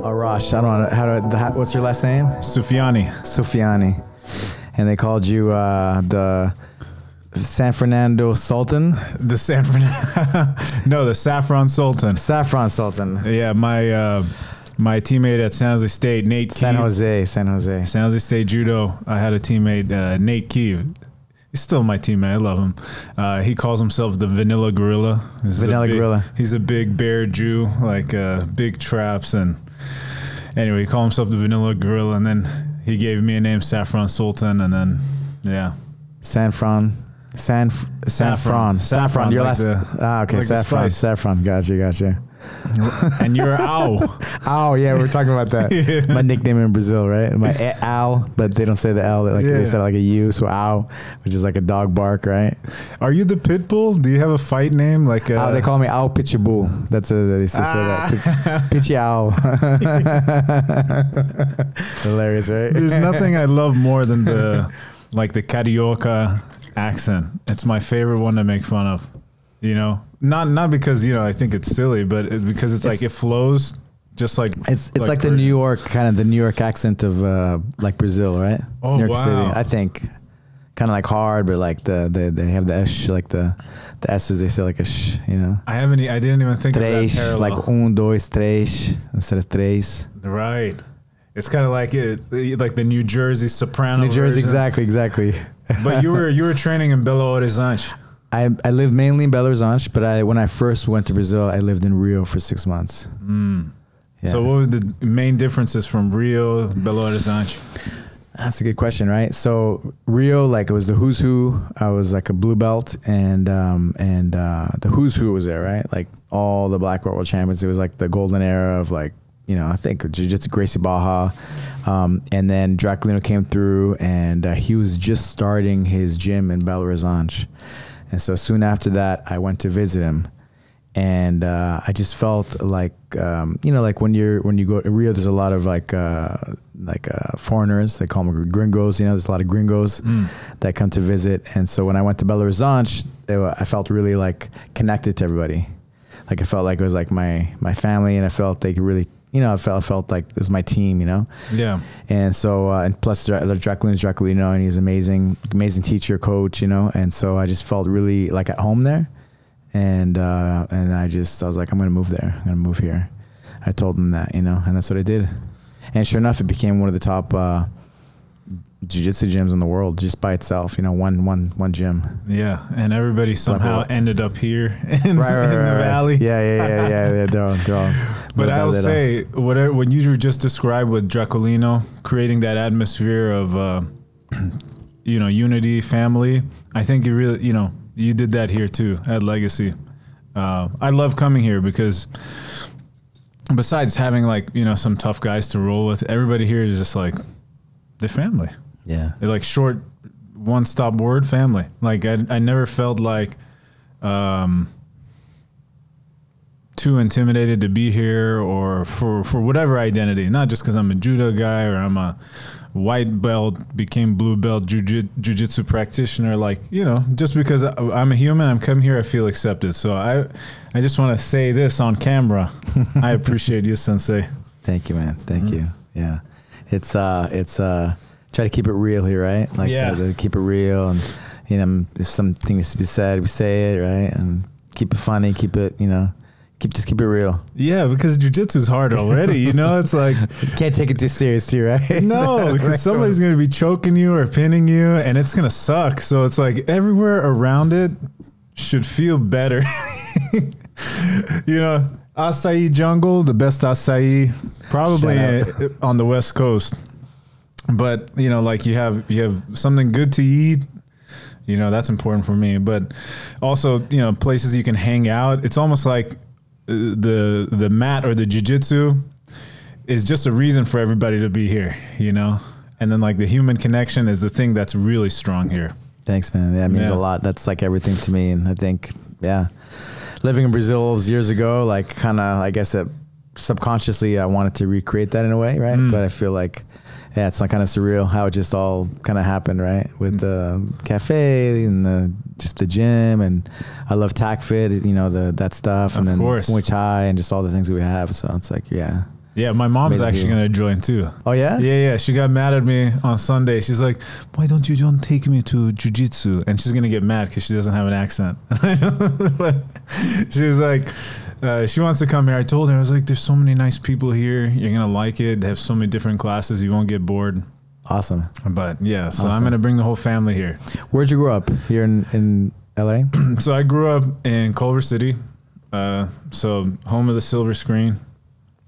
Arash. I don't know what's your last name? Soofiani. Soofiani. And they called you the San Fernando Sultan? The San Fernando. No, the Saffron Sultan. Saffron Sultan. Yeah, my teammate at San Jose State, Nate Keeve. San Jose State Judo. I had a teammate, Nate Keeve. He's still my teammate. I love him. He calls himself the Vanilla Gorilla. Gorilla. He's a big bear Jew, like big traps. And anyway, he called himself the Vanilla Gorilla. And then he gave me a name, Saffron Sultan. And then, yeah. Saffron. Your like last. Okay. Like Saffron. Gotcha. And you're Ow. Ow, yeah, we're talking about that. Yeah. My nickname in Brazil, right? My Ow, but they don't say the L. Like they said like a U, so Ow, which is like a dog bark, right? Are you the pit bull? Do you have a fight name? Like they call me Ow Pitbull. That's they used to say that. Pitchy Ow. Hilarious, right? There's nothing I love more than the Carioca accent. It's my favorite one to make fun of. You know, not because I think it's silly, but it's because it's like it flows just like it's like the New York accent of like Brazil, right? Oh, New York wow. City, I think, kind of like hard, but like they have the sh, like the S's they say like a sh, you know. I didn't even think tres, of that parallel. Like un, dos, tres instead of tres. Right. It's kind of like like the New Jersey soprano. New Jersey, version. exactly. But you were training in Belo Horizonte. I lived mainly in Belo Horizonte, but when I first went to Brazil, I lived in Rio for 6 months. Mm. Yeah. So what were the main differences from Rio, Belo Horizonte? That's a good question, right? So Rio, like it was the who's who. I was like a blue belt, and the who's who was there, right? Like all the black belt world champions. It was like the golden era of like, I think Jiu Jitsu, Gracie Baja. And then Draculino came through, and he was just starting his gym in Belo Horizonte. And so soon after that, I went to visit him, and I just felt like, like when you go to Rio, there's a lot of like foreigners. They call them gringos. There's a lot of gringos that come to visit. And so when I went to Belo Horizonte, I felt really like connected to everybody. Like I felt like it was like my family, and I felt they could really. I felt like it was my team, Yeah. And so, and plus Draculino's Draculino, and he's amazing teacher, coach, And so I just felt really like at home there. And I was like, I'm going to move there. I'm going to move here. I told him that, and that's what I did. And sure enough, it became one of the top jiu-jitsu gyms in the world just by itself, one gym. Yeah, and everybody somehow ended up here in the valley. Yeah. They're all but I'll say, when you just described with Draculino, creating that atmosphere of, unity, family, I think you really, you did that here too at Legacy. I love coming here because besides having like, some tough guys to roll with, everybody here is just like, they're family. Yeah. They're like short, one-stop word family. Like I never felt like too intimidated to be here or for whatever identity. Not just because I'm a judo guy or I'm a white belt, became blue belt jiu-jitsu practitioner. Like, just because I'm a human, I'm coming here, I feel accepted. So I just want to say this on camera. I appreciate you, Sensei. Thank you, man. Thank you. Yeah. It's try to keep it real here, right? Like to keep it real, and if something is to be said, we say it, right? And keep it funny, keep it, just keep it real. Yeah, because jiu-jitsu is hard already, It's like you can't take it too seriously, right? No, because somebody's gonna be choking you or pinning you, and it's gonna suck. So it's like everywhere around it should feel better. Acai jungle, the best acai probably on the West Coast. But, like you have something good to eat, that's important for me. But also, places you can hang out. It's almost like the mat or the jiu-jitsu is just a reason for everybody to be here, And then like the human connection is the thing that's really strong here. Thanks, man. That means a lot. That's like everything to me. And I think, living in Brazil years ago, like kind of, I guess subconsciously I wanted to recreate that in a way, right? But I feel like, it's not kind of surreal how it just all kind of happened, right? With the cafe and just the gym, and I love TAC Fit, that stuff, and then Muay Thai and just all the things that we have. So it's like, Yeah, my mom's Basically. actually gonna join too. Oh yeah? Yeah. She got mad at me on Sunday. She's like, "Why don't you take me to Jiu Jitsu?" And she's gonna get mad because she doesn't have an accent. But she's like, she wants to come here. I told her, I was like, "There's so many nice people here. You're gonna like it. They have so many different classes. You won't get bored." Awesome. But yeah, so Awesome. I'm gonna bring the whole family here. Where'd you grow up? Here in LA? So I grew up in Culver City, so home of the silver screen.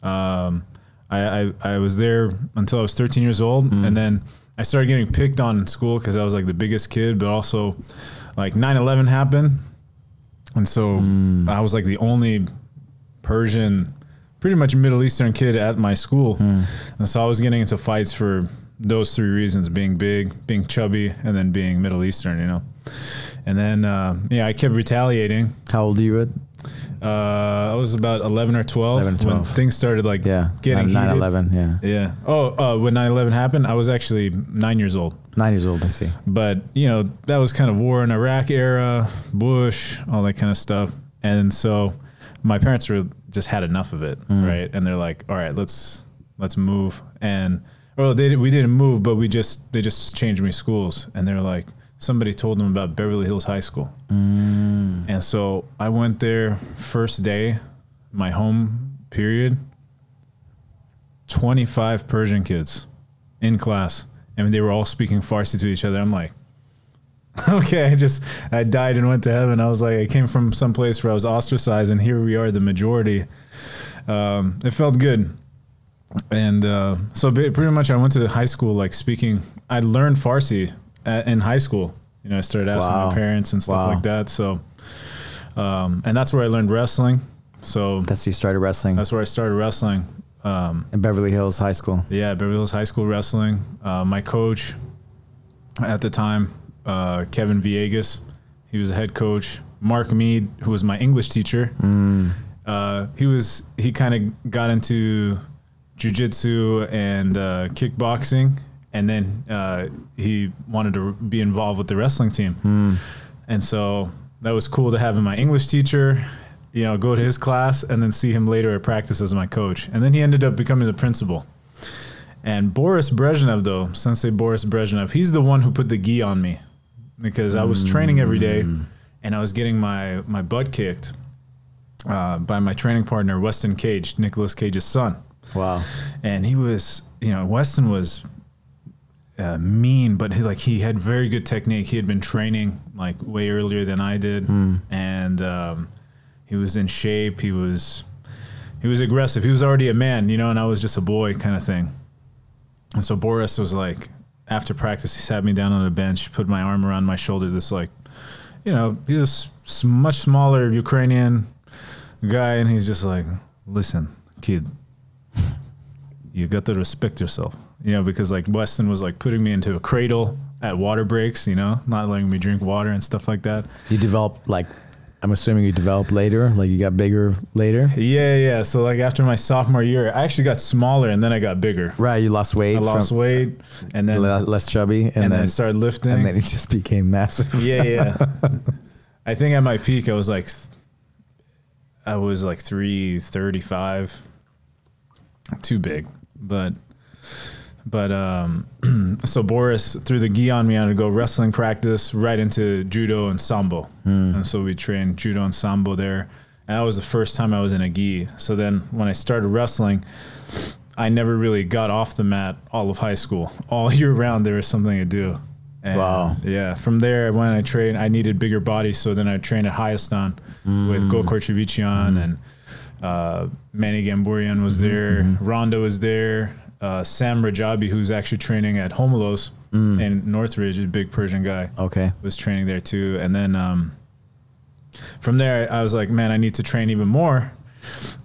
I was there until I was 13 years old, and then I started getting picked on in school because I was like the biggest kid, but also like 9/11 happened, and so I was like the only Persian, pretty much Middle Eastern kid at my school, and so I was getting into fights for those three reasons: being big, being chubby, and then being Middle Eastern, you know. And then I kept retaliating. How old are you at? I was about 11 or 12, 11, 12. when things started like getting 9/11, heated. Yeah. Oh, when 9/11 happened, I was actually 9 years old. 9 years old, I see. But, you know, that was kind of war in Iraq era, Bush, all that kind of stuff. And so my parents just had enough of it, right? And they're like, all right, let's move. And, we didn't move, but they just changed me schools. And they're like, somebody told them about Beverly Hills High School. And so I went there first day, my home period, 25 Persian kids in class. And they were all speaking Farsi to each other. I'm like, okay, I died and went to heaven. I was like, I came from some place where I was ostracized, and here we are, the majority. It felt good. And so pretty much I went to high school like speaking. I learned Farsi in high school. You know, I started asking my parents and stuff like that. So, and that's where I learned wrestling. So You started wrestling. That's where I started wrestling. In Beverly Hills High School. Yeah, Beverly Hills High School wrestling. My coach at the time, Kevin Villegas, he was a head coach. Mark Mead, who was my English teacher, he kind of got into jiu-jitsu and kickboxing. And then he wanted to be involved with the wrestling team. And so that was cool to have him, my English teacher, you know, go to his class and then see him later at practice as my coach. And then he ended up becoming the principal. And Boris Brezhnev, though, Sensei Boris Brezhnev, he's the one who put the gi on me because I was training every day and I was getting my butt kicked by my training partner, Weston Cage, Nicolas Cage's son. Wow. And he was, you know, Weston was mean, but he had very good technique. He had been training like way earlier than I did, and he was in shape. He was aggressive. He was already a man, you know, and I was just a boy kind of thing. And so Boris was like, after practice, he sat me down on a bench, put my arm around my shoulder. This like, you know, he's a much smaller Ukrainian guy, and he's just like, listen, kid, you got to respect yourself. You know, because like Weston was like putting me into a cradle at water breaks, you know, not letting me drink water and stuff like that. You developed like, I'm assuming you developed later, like you got bigger later? Yeah. So like after my sophomore year, I actually got smaller and then I got bigger. Right, you lost weight. I lost weight and then less chubby. And then I started lifting. And then it just became massive. Yeah. I think at my peak, I was like 335, too big, but so Boris threw the gi on me. I had to go wrestling practice right into judo and sambo. And so we trained judo and sambo there. And that was the first time I was in a gi. So then when I started wrestling, I never really got off the mat all of high school. All year round, there was something to do. And wow. Yeah. From there, when I trained, I needed bigger bodies. So then I trained at Hayastan with Gokor Chivicyan and Manny Gamburian was there. Ronda was there. Sam Rajabi, who's actually training at Homelos in Northridge, a big Persian guy. Okay. Was training there too. And then from there, I was like, man, I need to train even more.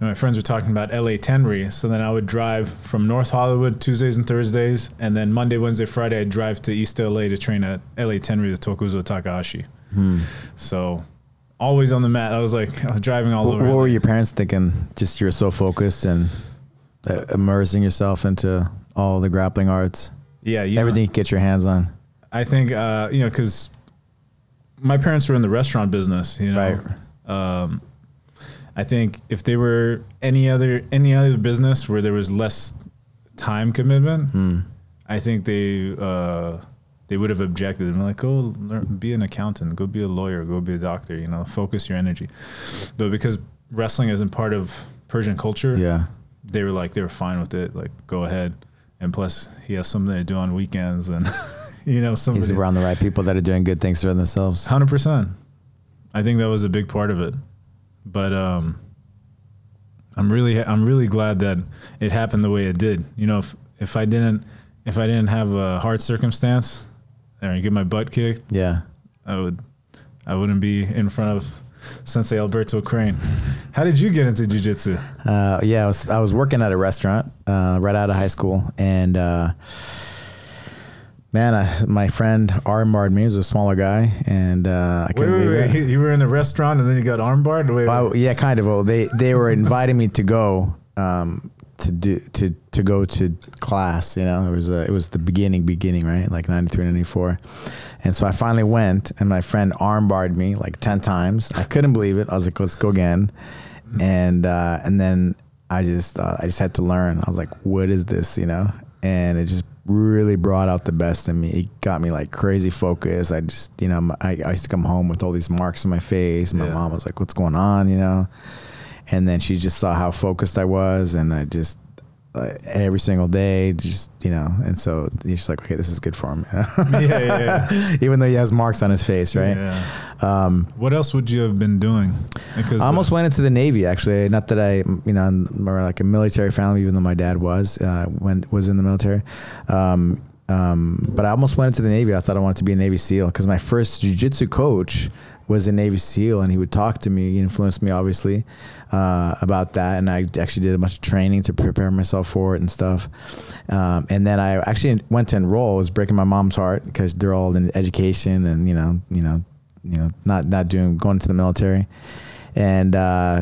And my friends were talking about LA Tenri. So then I would drive from North Hollywood Tuesdays and Thursdays. And then Monday, Wednesday, Friday, I'd drive to East LA to train at LA Tenri with Tokuzo Takahashi. So always on the mat. I was driving all over. What were your parents thinking? Just you're so focused and immersing yourself into all the grappling arts. Yeah. Everything you get your hands on. I think, you know, because my parents were in the restaurant business, you know. Right. I think if they were any other business where there was less time commitment, I think they would have objected and like, go be an accountant, go be a lawyer, go be a doctor, you know, focus your energy. But because wrestling isn't part of Persian culture, they were fine with it. Like, go ahead. And plus, he has something to do on weekends, and you know, he's around the right people that are doing good things for themselves. 100%. I think that was a big part of it. But I'm really glad that it happened the way it did. You know, if I didn't have a hard circumstance and get my butt kicked, I wouldn't be in front of Sensei Alberto Crane. How did you get into jiu-jitsu? I was working at a restaurant right out of high school, and my friend armbarred me. He was a smaller guy, and I couldn't believe it. You were in a restaurant and then you got armbarred? Wait. Yeah, kind of. Well, they were inviting me to go to go to class. You know, it was the beginning, right? Like 93, 94. And so I finally went, and my friend armbarred me like 10 times. I couldn't believe it. I was like, let's go again. And then I just had to learn. I was like, what is this, you know? And it just really brought out the best in me. It got me like crazy focused. I just, you know, I used to come home with all these marks on my face. My mom was like, what's going on, you know? And then she just saw how focused I was, and I just, every single day, just, you know, and so he's like, okay, this is good for him. Yeah. Even though he has marks on his face, right? Yeah. What else would you have been doing? Because I almost went into the Navy, actually. Not that I, you know, I'm like a military family, even though my dad was in the military. But I almost went into the Navy. I thought I wanted to be a Navy SEAL, because my first jiu-jitsu coach was a Navy SEAL, and he would talk to me. He influenced me, obviously, about that. And I actually did a bunch of training to prepare myself for it and stuff. And then I actually went to enroll. It was breaking my mom's heart, because they're all in education and, not going to the military. And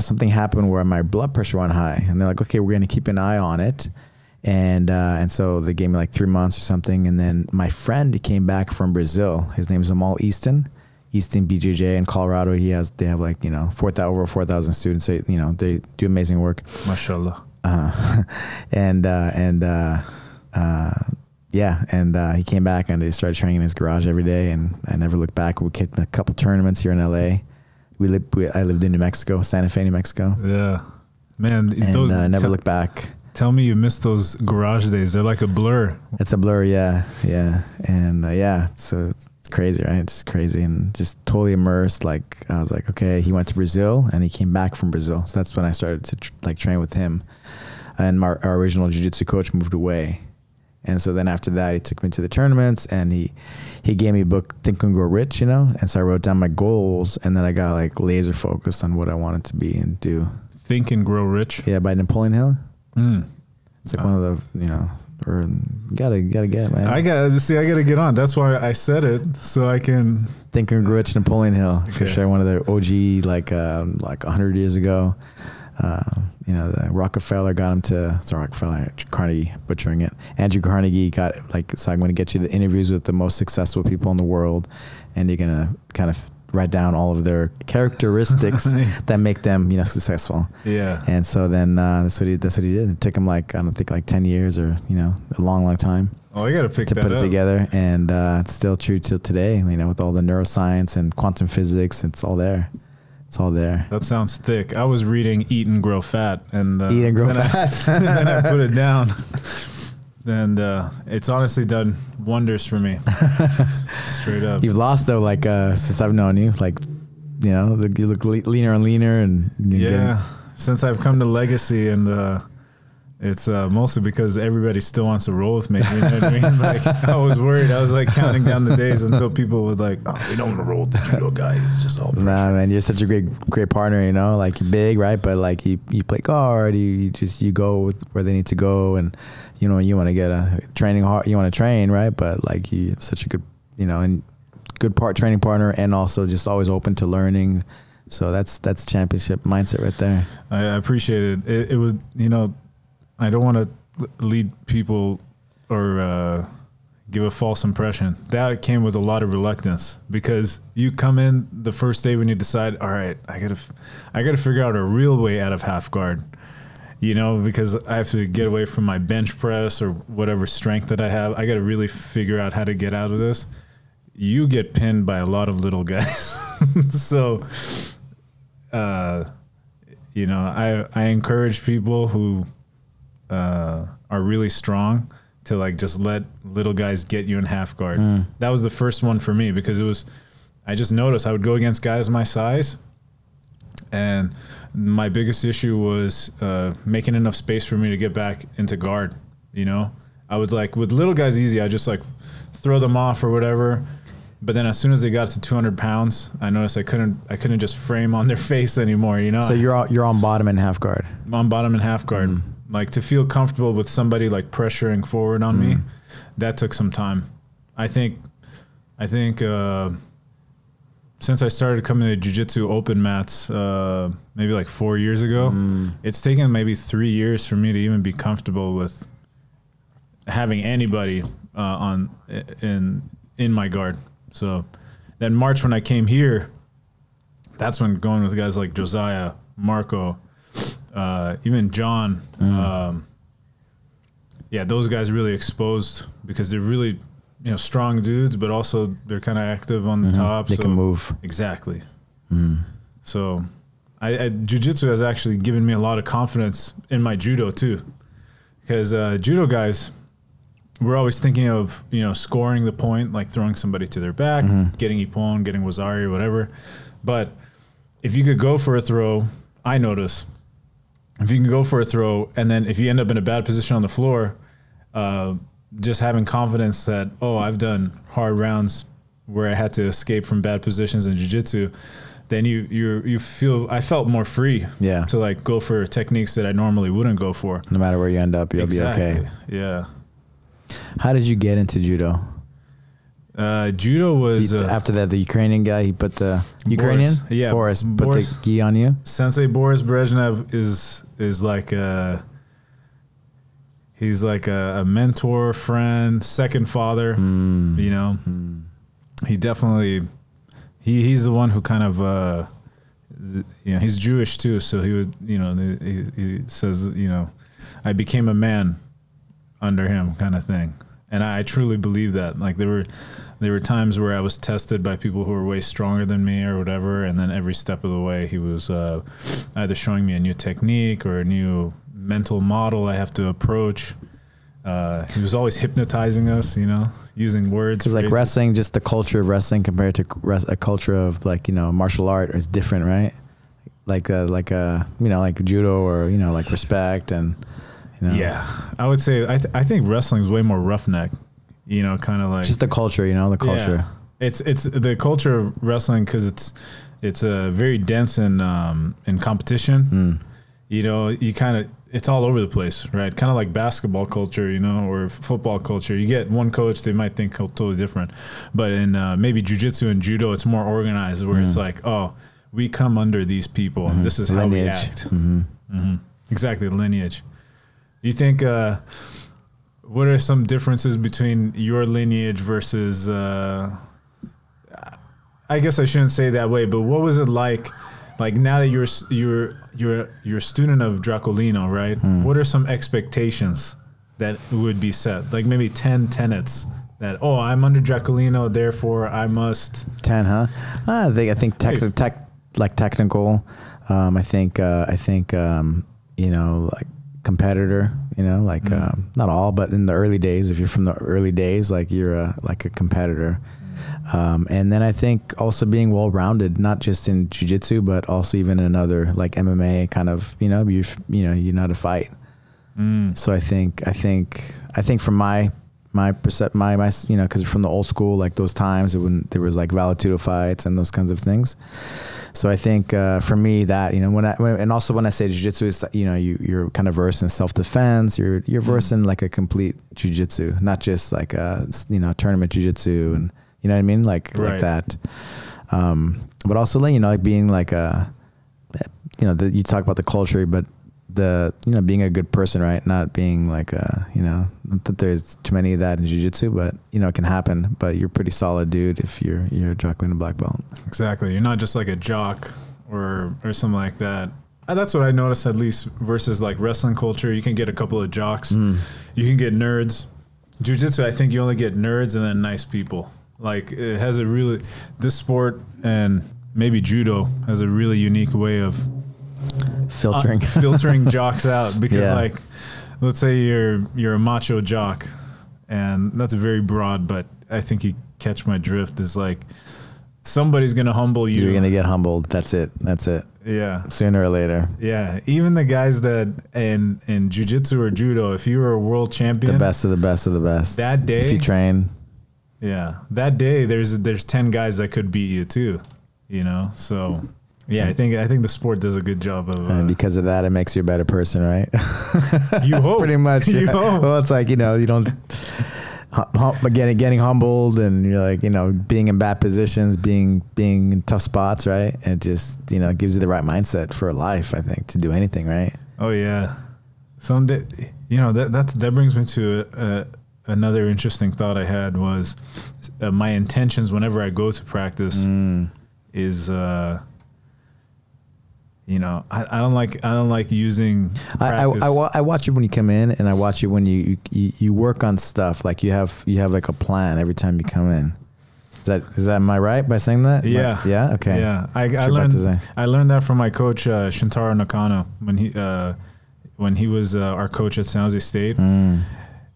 something happened where my blood pressure went high, and they're like, okay, we're going to keep an eye on it. And so they gave me like 3 months or something. And then my friend came back from Brazil. His name is Amal Easton BJJ in Colorado. They have like, you know, over 4,000 students. So, you know, they do amazing work. Mashallah. He came back, and they started training in his garage every day, and I never looked back. We hit a couple tournaments here in LA. I lived in New Mexico, Santa Fe, New Mexico. Yeah, man. And never looked back. Tell me you missed those garage days. They're like a blur. It's a blur, yeah. And so it's crazy, right? It's crazy, and just totally immersed. Like, I was like, okay, he went to Brazil, and he came back from Brazil. So that's when I started to train with him. And our original jiu-jitsu coach moved away. And so then after that, he took me to the tournaments, and he gave me a book, Think and Grow Rich, you know? And so I wrote down my goals, and then I got like laser focused on what I wanted to be and do. Think and Grow Rich? Yeah, by Napoleon Hill. It's like one of the, you know, or gotta get, man. I gotta get on. That's why I said it, so I can Think and Grow Rich, Napoleon Hill. Okay. For sure, one of the OG, like 100 years ago. You know, the Rockefeller got him to, sorry, Rockefeller, Carnegie, butchering it. Andrew Carnegie got, like, so I'm going to get you the interviews with the most successful people in the world, and you're going to kind of write down all of their characteristics that make them, you know, successful. Yeah. And so then that's what he did. It took him like, I don't think like 10 years or, you know, a long time. Oh, I got to pick that up. To put it together. And it's still true till today, you know, with all the neuroscience and quantum physics, it's all there. It's all there. That sounds thick. I was reading Eat and Grow Fat, and Eat and Grow Fat. Then I put it down, and it's honestly done wonders for me. Straight up. You've lost though, like since I've known you, like, you know, you look leaner and leaner, and since I've come to Legacy, and it's mostly because everybody still wants to roll with me. You know what I mean? Like, I was worried. I was like counting down the days until people would like, oh, we don't want to roll with the judo guy. He's just all pressure. Nah, man, you're such a great partner. You know, like, you're big, right? But like, you play guard. You go with where they need to go, and you know, you want to get a training hard. You want to train, right? But like, you're such a good, you know, and good training partner, and also just always open to learning. So that's championship mindset right there. I appreciate it. It was, you know, I don't want to lead people or give a false impression. That came with a lot of reluctance, because you come in the first day when you decide, all right, I gotta figure out a real way out of half guard, you know, because I have to get away from my bench press or whatever strength that I have. I got to really figure out how to get out of this. You get pinned by a lot of little guys. So, you know, I encourage people who are really strong to like just let little guys get you in half guard. That was the first one for me, because I just noticed I would go against guys my size, and my biggest issue was making enough space for me to get back into guard. You know, I would like, with little guys easy, I just like throw them off or whatever. But then as soon as they got to 200 pounds, I noticed I couldn't just frame on their face anymore, you know? So you're on bottom and half guard. I'm on bottom and half guard. Like, to feel comfortable with somebody like pressuring forward on me, that took some time. I think since I started coming to Jiu-Jitsu open mats, maybe like 4 years ago, it's taken maybe 3 years for me to even be comfortable with having anybody in my guard. So then March, when I came here, that's when going with guys like Josiah, Marco, even John, yeah, those guys really exposed, because they're really, you know, strong dudes, but also they're kind of active on the top. They can move. Exactly. So Jiu-Jitsu has actually given me a lot of confidence in my judo too, because judo guys, we're always thinking of, you know, scoring the point, like throwing somebody to their back, getting ippon, getting wazari, whatever. But if you could go for a throw, I notice, if you can go for a throw, and then if you end up in a bad position on the floor, just having confidence that, oh, I've done hard rounds where I had to escape from bad positions in jiu-jitsu, then you feel, I felt more free to like go for techniques that I normally wouldn't go for. No matter where you end up, you'll be okay. Yeah. How did you get into judo? Judo was after that, the Ukrainian guy, he put the Ukrainian, Boris put the gi on you. Sensei Boris Brezhnev is like he's like a mentor, friend, second father. You know, he definitely he's the one who kind of you know, he's Jewish too, so he would, you know, he says, you know, I became a man under him, kind of thing. And I truly believe that. Like, there were times where I was tested by people who were way stronger than me or whatever, and then every step of the way he was either showing me a new technique or a new mental model I have to approach. He was always hypnotizing us, you know, using words. Because like wrestling, just the culture of wrestling compared to a culture of, like, you know, martial art is different, right? Like you know, like judo, or, you know, like respect and, you know. Yeah, I would say I think wrestling is way more roughneck, you know, kind of like just the culture, you know, the culture. Yeah. It's the culture of wrestling, because it's very dense in competition. You know, it's all over the place, right? Kind of like basketball culture, you know, or football culture. You get one coach, they might think totally different, but in maybe jiu-jitsu and judo, it's more organized, where it's like, oh, we come under these people, and this is how we act. Exactly, lineage. You think, what are some differences between your lineage versus, I guess I shouldn't say that way, but what was it like now that you're a student of Draculino, right? What are some expectations that would be set? Like maybe 10 tenets that, oh, I'm under Draculino, therefore I must. 10, huh? I think technical. I think you know, like competitor, you know, like not all, but in the early days, if you're from the early days, like you're like a competitor. And then I think also being well-rounded, not just in jiu-jitsu, but also even in other, like MMA kind of, you know, you know how to fight. So I think from my you know, because from the old school, like those times when there was like Valetudo fights and those kinds of things. So I think for me that, you know, when I say jiu-jitsu, is, you know, you're kind of versed in self-defense. You're versed in like a complete jiu-jitsu, not just like you know, tournament jiu-jitsu, and you know what I mean, like that. But also, you know, like being like you know, you talk about the culture, but being a good person, right? Not being like not that there's too many of that in jiu-jitsu, but it can happen. But you're a pretty solid dude if you're a jock and a black belt. Exactly. You're not just like a jock or something like that. That's what I noticed, at least, versus like wrestling culture. You can get a couple of jocks. You can get nerds. Jiu-jitsu, I think you only get nerds and then nice people. Like, it has this sport, and maybe judo has a really unique way of filtering jocks out, because like, let's say you're a macho jock, and that's very broad, but I think you catch my drift. Is like, somebody's gonna humble you. You're gonna get humbled. That's it. Yeah. Sooner or later. Yeah. Even the guys that in jiu-jitsu or judo, if you were a world champion, the best of the best of the best, that day, if you train, that day there's 10 guys that could beat you too, So yeah, I think the sport does a good job of and because of that, it makes you a better person, right? You hope. Pretty much. You hope. Well, it's like, you don't getting humbled, and you're like, being in bad positions, being in tough spots, right? It just, gives you the right mindset for life, I think, to do anything, right? Oh yeah. Someday, that brings me to another interesting thought I had was my intentions whenever I go to practice is I don't like using practice. I watch you when you come in, and I watch you when you work on stuff. Like you have like a plan every time you come in. Is that am I right by saying that? Yeah. Yeah. Okay. Yeah. I learned that from my coach Shintaro Nakano when he was our coach at San Jose State.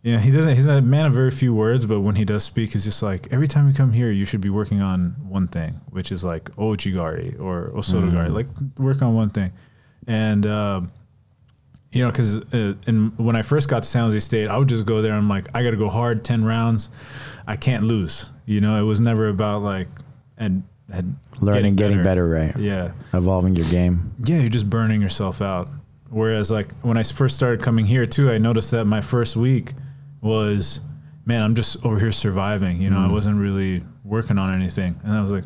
Yeah, he's a man of very few words, but when he does speak, he's just like, every time you come here, you should be working on one thing, which is like Ouchigari or Osotogari, like work on one thing. And, because when I first got to San Jose State, I would just go there and I'm like, I got to go hard 10 rounds. I can't lose. It was never about like, learning, getting better, right? Yeah. Evolving your game. Yeah, you're just burning yourself out. Whereas like when I first started coming here too, I noticed that my first week was, man, I'm just over here surviving. I wasn't really working on anything. And I was like,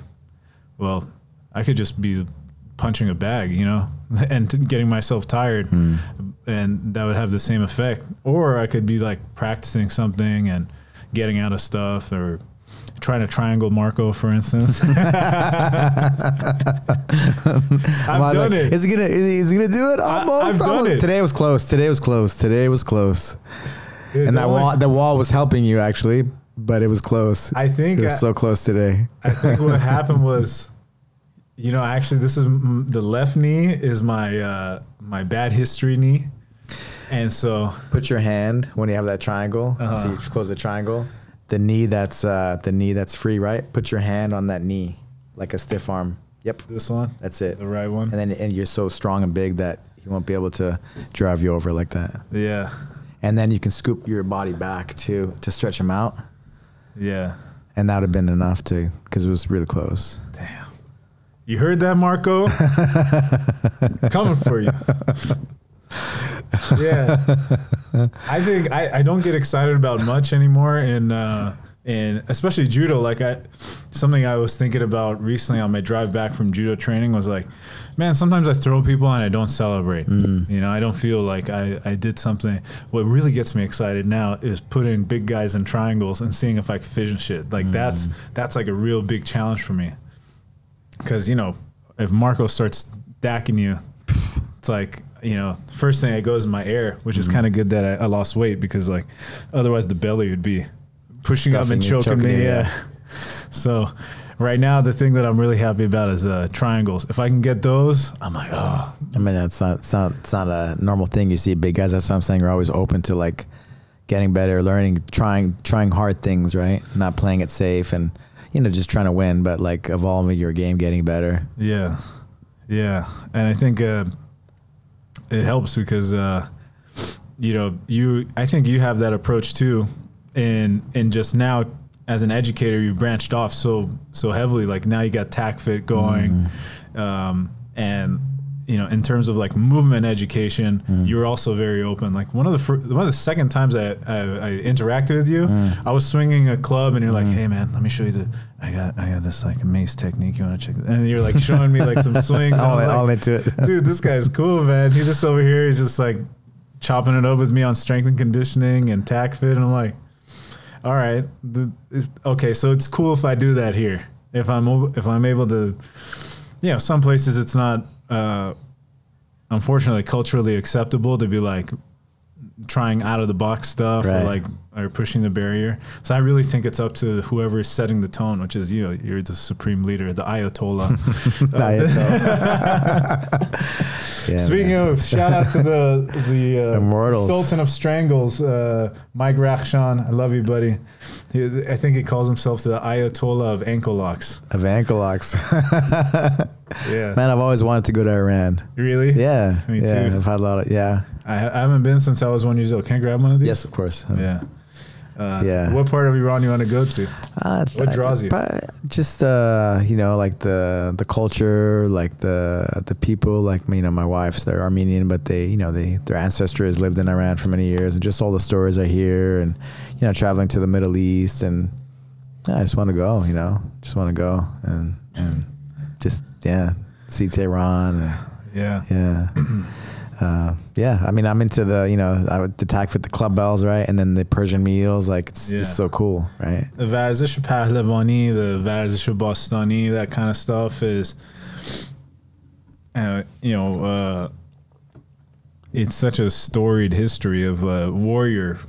well, I could just be punching a bag, and getting myself tired, and that would have the same effect. Or I could be like practicing something and getting out of stuff, or trying to triangle Marco, for instance. I've done it. Is he gonna do it? Almost. I've done it. Today was close. And the wall was helping you, actually, but it was close. I think it was so close today. I think what happened was, actually, this is the left knee is my my bad history knee, and so put your hand when you have that triangle. So you close the triangle. The knee that's free, right? Put your hand on that knee like a stiff arm. Yep, this one. That's it. The right one. And you're so strong and big that he won't be able to drive you over like that. Yeah. And then you can scoop your body back to stretch him out. Yeah. And that would have been enough because it was really close. Damn. You heard that, Marco? Coming for you. Yeah. I think I don't get excited about much anymore in especially judo. Like something I was thinking about recently on my drive back from judo training was like, man, sometimes I throw people and I don't celebrate. I don't feel like I did something. What really gets me excited now is putting big guys in triangles and seeing if I can finish it. Like that's like a real big challenge for me. Because, if Marco starts stacking you, it's like, first thing that goes in my air, which is kind of good that I lost weight, because like otherwise the belly would be pushing up and choking me. Yeah. So right now, the thing that I'm really happy about is triangles. If I can get those, I'm like, oh. I mean, it's not a normal thing. You see big guys. That's what I'm saying. You're always open to like getting better, learning, trying hard things, right? Not playing it safe and, just trying to win, but like evolving your game, getting better. Yeah. Yeah. And I think it helps because, I think you have that approach too. And just now, as an educator, you've branched off so heavily. Like now you got TAC Fit going, and in terms of like movement education, you're also very open. Like one of the second times I interacted with you, I was swinging a club and you're like, hey man, let me show you I got this like mace technique. You want to check it? And you're like showing me like some swings. all into it. Dude, this guy's cool, man. He's just over here. He's just like chopping it up with me on strength and conditioning and tack fit. And I'm like, all right, okay. So it's cool if I do that here. If I'm able to, some places it's not, unfortunately culturally acceptable to be like trying out of the box stuff or pushing the barrier. So I really think it's up to whoever is setting the tone, which is you're the supreme leader, the Ayatollah. Speaking of, shout out to the Immortals. Sultan of Strangles, Mike Rakhshan. I love you, buddy. I think he calls himself the Ayatollah of ankle locks. Yeah, man, I've always wanted to go to Iran. Really? Yeah, me too. I've had a lot of I haven't been since I was 1 year old. Can I grab one of these? Yes, of course. Yeah. What part of Iran you want to go to? What draws you? Just like the culture, like the people. Like my wife's, they're Armenian, but their ancestors lived in Iran for many years, and just all the stories I hear, and traveling to the Middle East, and I just want to go. And just see Tehran. I mean, I'm into the tack with the club bells, right? And then the Persian meals, like it's just so cool, right? The Varzish Pahlavani, the Varzish Bastani, that kind of stuff is, it's such a storied history of warrior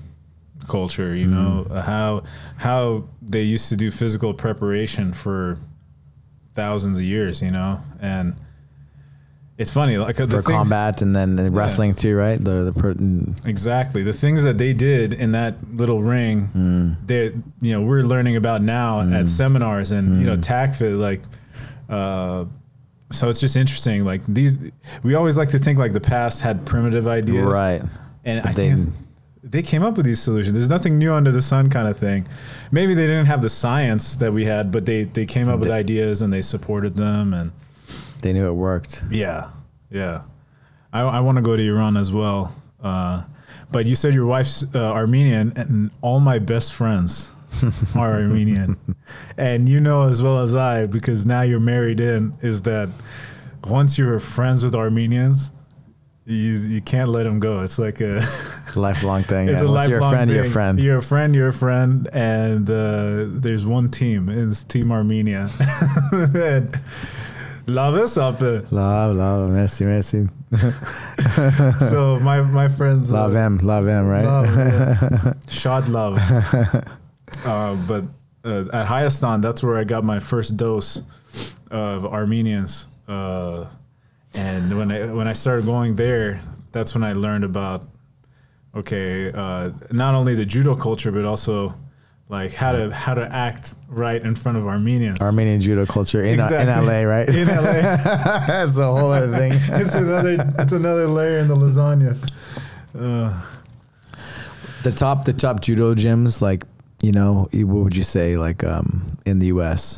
culture, how they used to do physical preparation for thousands of years, and it's funny, like for combat and then wrestling too, right? Exactly the things that they did in that little ring, that we're learning about now at seminars and tack fit, like so it's just interesting. Like we always like to think like the past had primitive ideas, right? And I think they came up with these solutions. There's nothing new under the sun, kind of thing. Maybe they didn't have the science that we had, but they came up with ideas and they supported them and. They knew it worked. Yeah. I want to go to Iran as well. But you said your wife's Armenian, and all my best friends are Armenian. And as well as I, because now you're married in, is that once you're friends with Armenians, you can't let them go. It's like a lifelong thing. It's a lifelong you're a friend, thing. you're a friend. You're a friend, and there's one team. It's Team Armenia. Love us up there. Love, merci. So my friends love him, right? Love, shot love. But at Hayastan, that's where I got my first dose of Armenians. And when I started going there, that's when I learned about not only the judo culture, but also like how to act right in front of Armenians. Armenian judo culture in LA, right? In LA. That's a whole other thing. It's another layer in the lasagna. The top judo gyms, like, what would you say, like, in the US?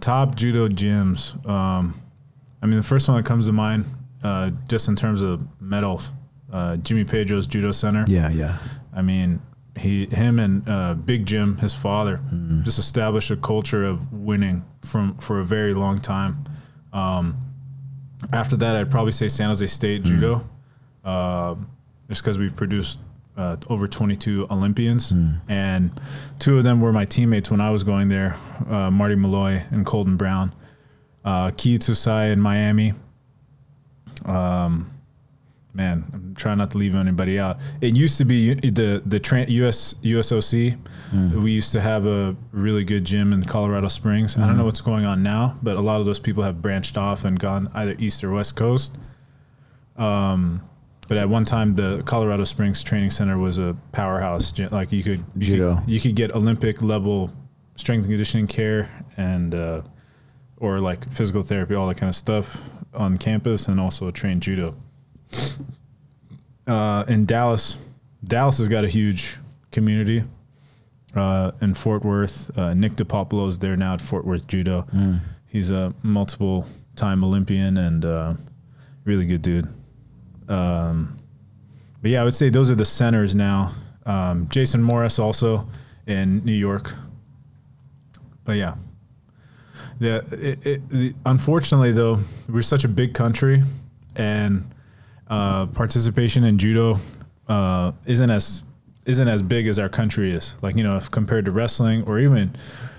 Top judo gyms. I mean, the first one that comes to mind, just in terms of medals, Jimmy Pedro's Judo Center. Yeah. I mean, him and Big Jim, his father, just established a culture of winning for a very long time. After that, I'd probably say San Jose State Judo, just because we've produced over 22 Olympians, and 2 of them were my teammates when I was going there, Marty Malloy and Colton Brown. Ki Tusai in Miami. Man, I'm trying not to leave anybody out. It used to be the USOC. We used to have a really good gym in Colorado Springs. I don't know what's going on now, but a lot of those people have branched off and gone either East or West Coast. But at one time, the Colorado Springs Training Center was a powerhouse. Like you could get Olympic level strength and conditioning care and or like physical therapy, all that kind of stuff on campus, and also train judo. In Dallas has got a huge community. In Fort Worth, Nick DiPapolo is there now at Fort Worth Judo. He's a multiple-time Olympian, and Really good dude. But yeah, I would say those are the centers now. Jason Morris also in New York. But yeah. Unfortunately, though, we're such a big country, and participation in judo isn't as big as our country is. Like, you know, if compared to wrestling or even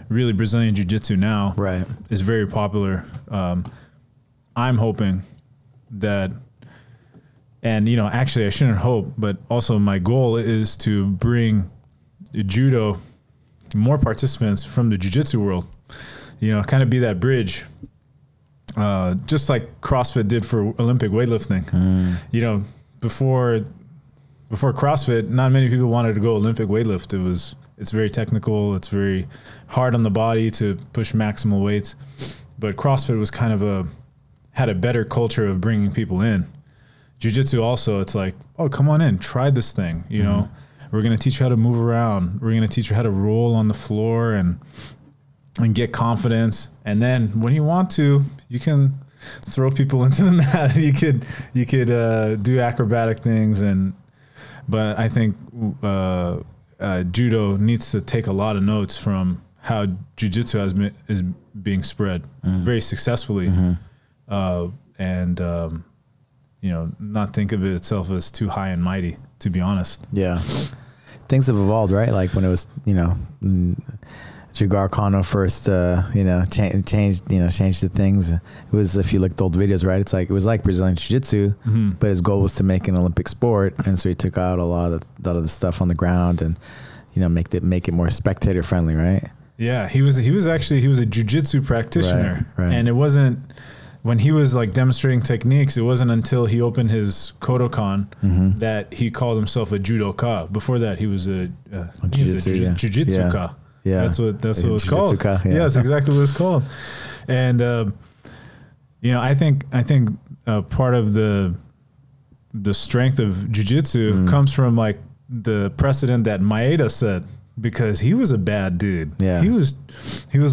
really Brazilian jiu-jitsu now, right, is very popular. I'm hoping that, and, you know, actually I shouldn't hope, but also my goal is to bring judo more participants from the jiu-jitsu world. You know, kind of be that bridge, just like CrossFit did for Olympic weightlifting. You know, before CrossFit, not many people wanted to go Olympic weightlift. It's very technical. It's very hard on the body to push maximal weights. But CrossFit was kind of had a better culture of bringing people in. Jiu-jitsu also, it's like, oh, come on in, try this thing. You know, we're going to teach you how to move around. We're going to teach you how to roll on the floor and get confidence. And then when you want to, you can throw people into the mat. You could do acrobatic things. But I think judo needs to take a lot of notes from how jiu-jitsu is being spread very successfully. You know, not think of it itself as too high and mighty, to be honest. Yeah. Things have evolved, right? Like when it was, you know, Jigar Kano first, you know, changed the things. It was, if you look at the old videos, right? It's like, it was like Brazilian Jiu-Jitsu, but his goal was to make an Olympic sport. And so he took out a lot of the stuff on the ground and, you know, make it more spectator friendly, right? Yeah. He was a Jiu-Jitsu practitioner. Right. And it wasn't, when he was like demonstrating techniques, it wasn't until he opened his Kodokan that he called himself a judoka. Before that, he was a jiu-jitsu-ka. Yeah, that's what it was called. Yeah, that's exactly what it's called. And you know, I think part of the strength of jiu-jitsu comes from like the precedent that Maeda set, because he was a bad dude. Yeah, he was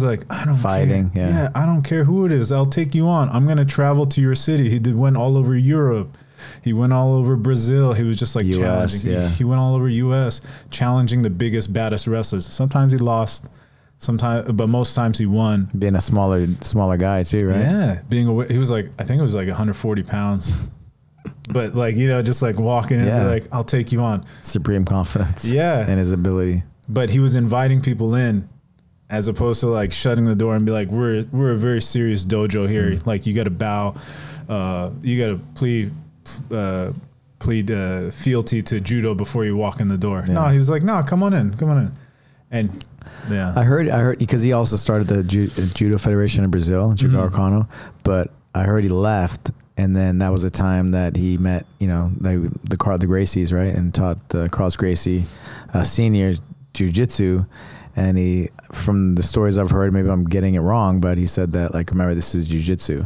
like, I don't fighting. Care. Yeah, I don't care who it is. I'll take you on. I'm gonna travel to your city. He went all over Europe. He went all over Brazil. He was just like US, challenging. Yeah. He went all over US, challenging the biggest, baddest wrestlers. Sometimes he lost, but most times he won. Being a smaller guy too, right? Yeah, he was like, I think it was like 140 pounds. But like, you know, just like walking in, like, I'll take you on. Supreme confidence. Yeah, and his ability. But he was inviting people in, as opposed to like shutting the door and be like, we're a very serious dojo here. Like, you got to bow, you got to plead fealty to judo before you walk in the door. No, he was like, no, come on in. And yeah, I heard because he also started the Judo Federation in Brazil, Jigar Kano, but I heard he left. And then that was a time that he met, you know, the Gracies, right? And taught Carlos Gracie senior jiu-jitsu. And he, from the stories I've heard, maybe I'm getting it wrong, but he said that, like, remember, this is jiu-jitsu.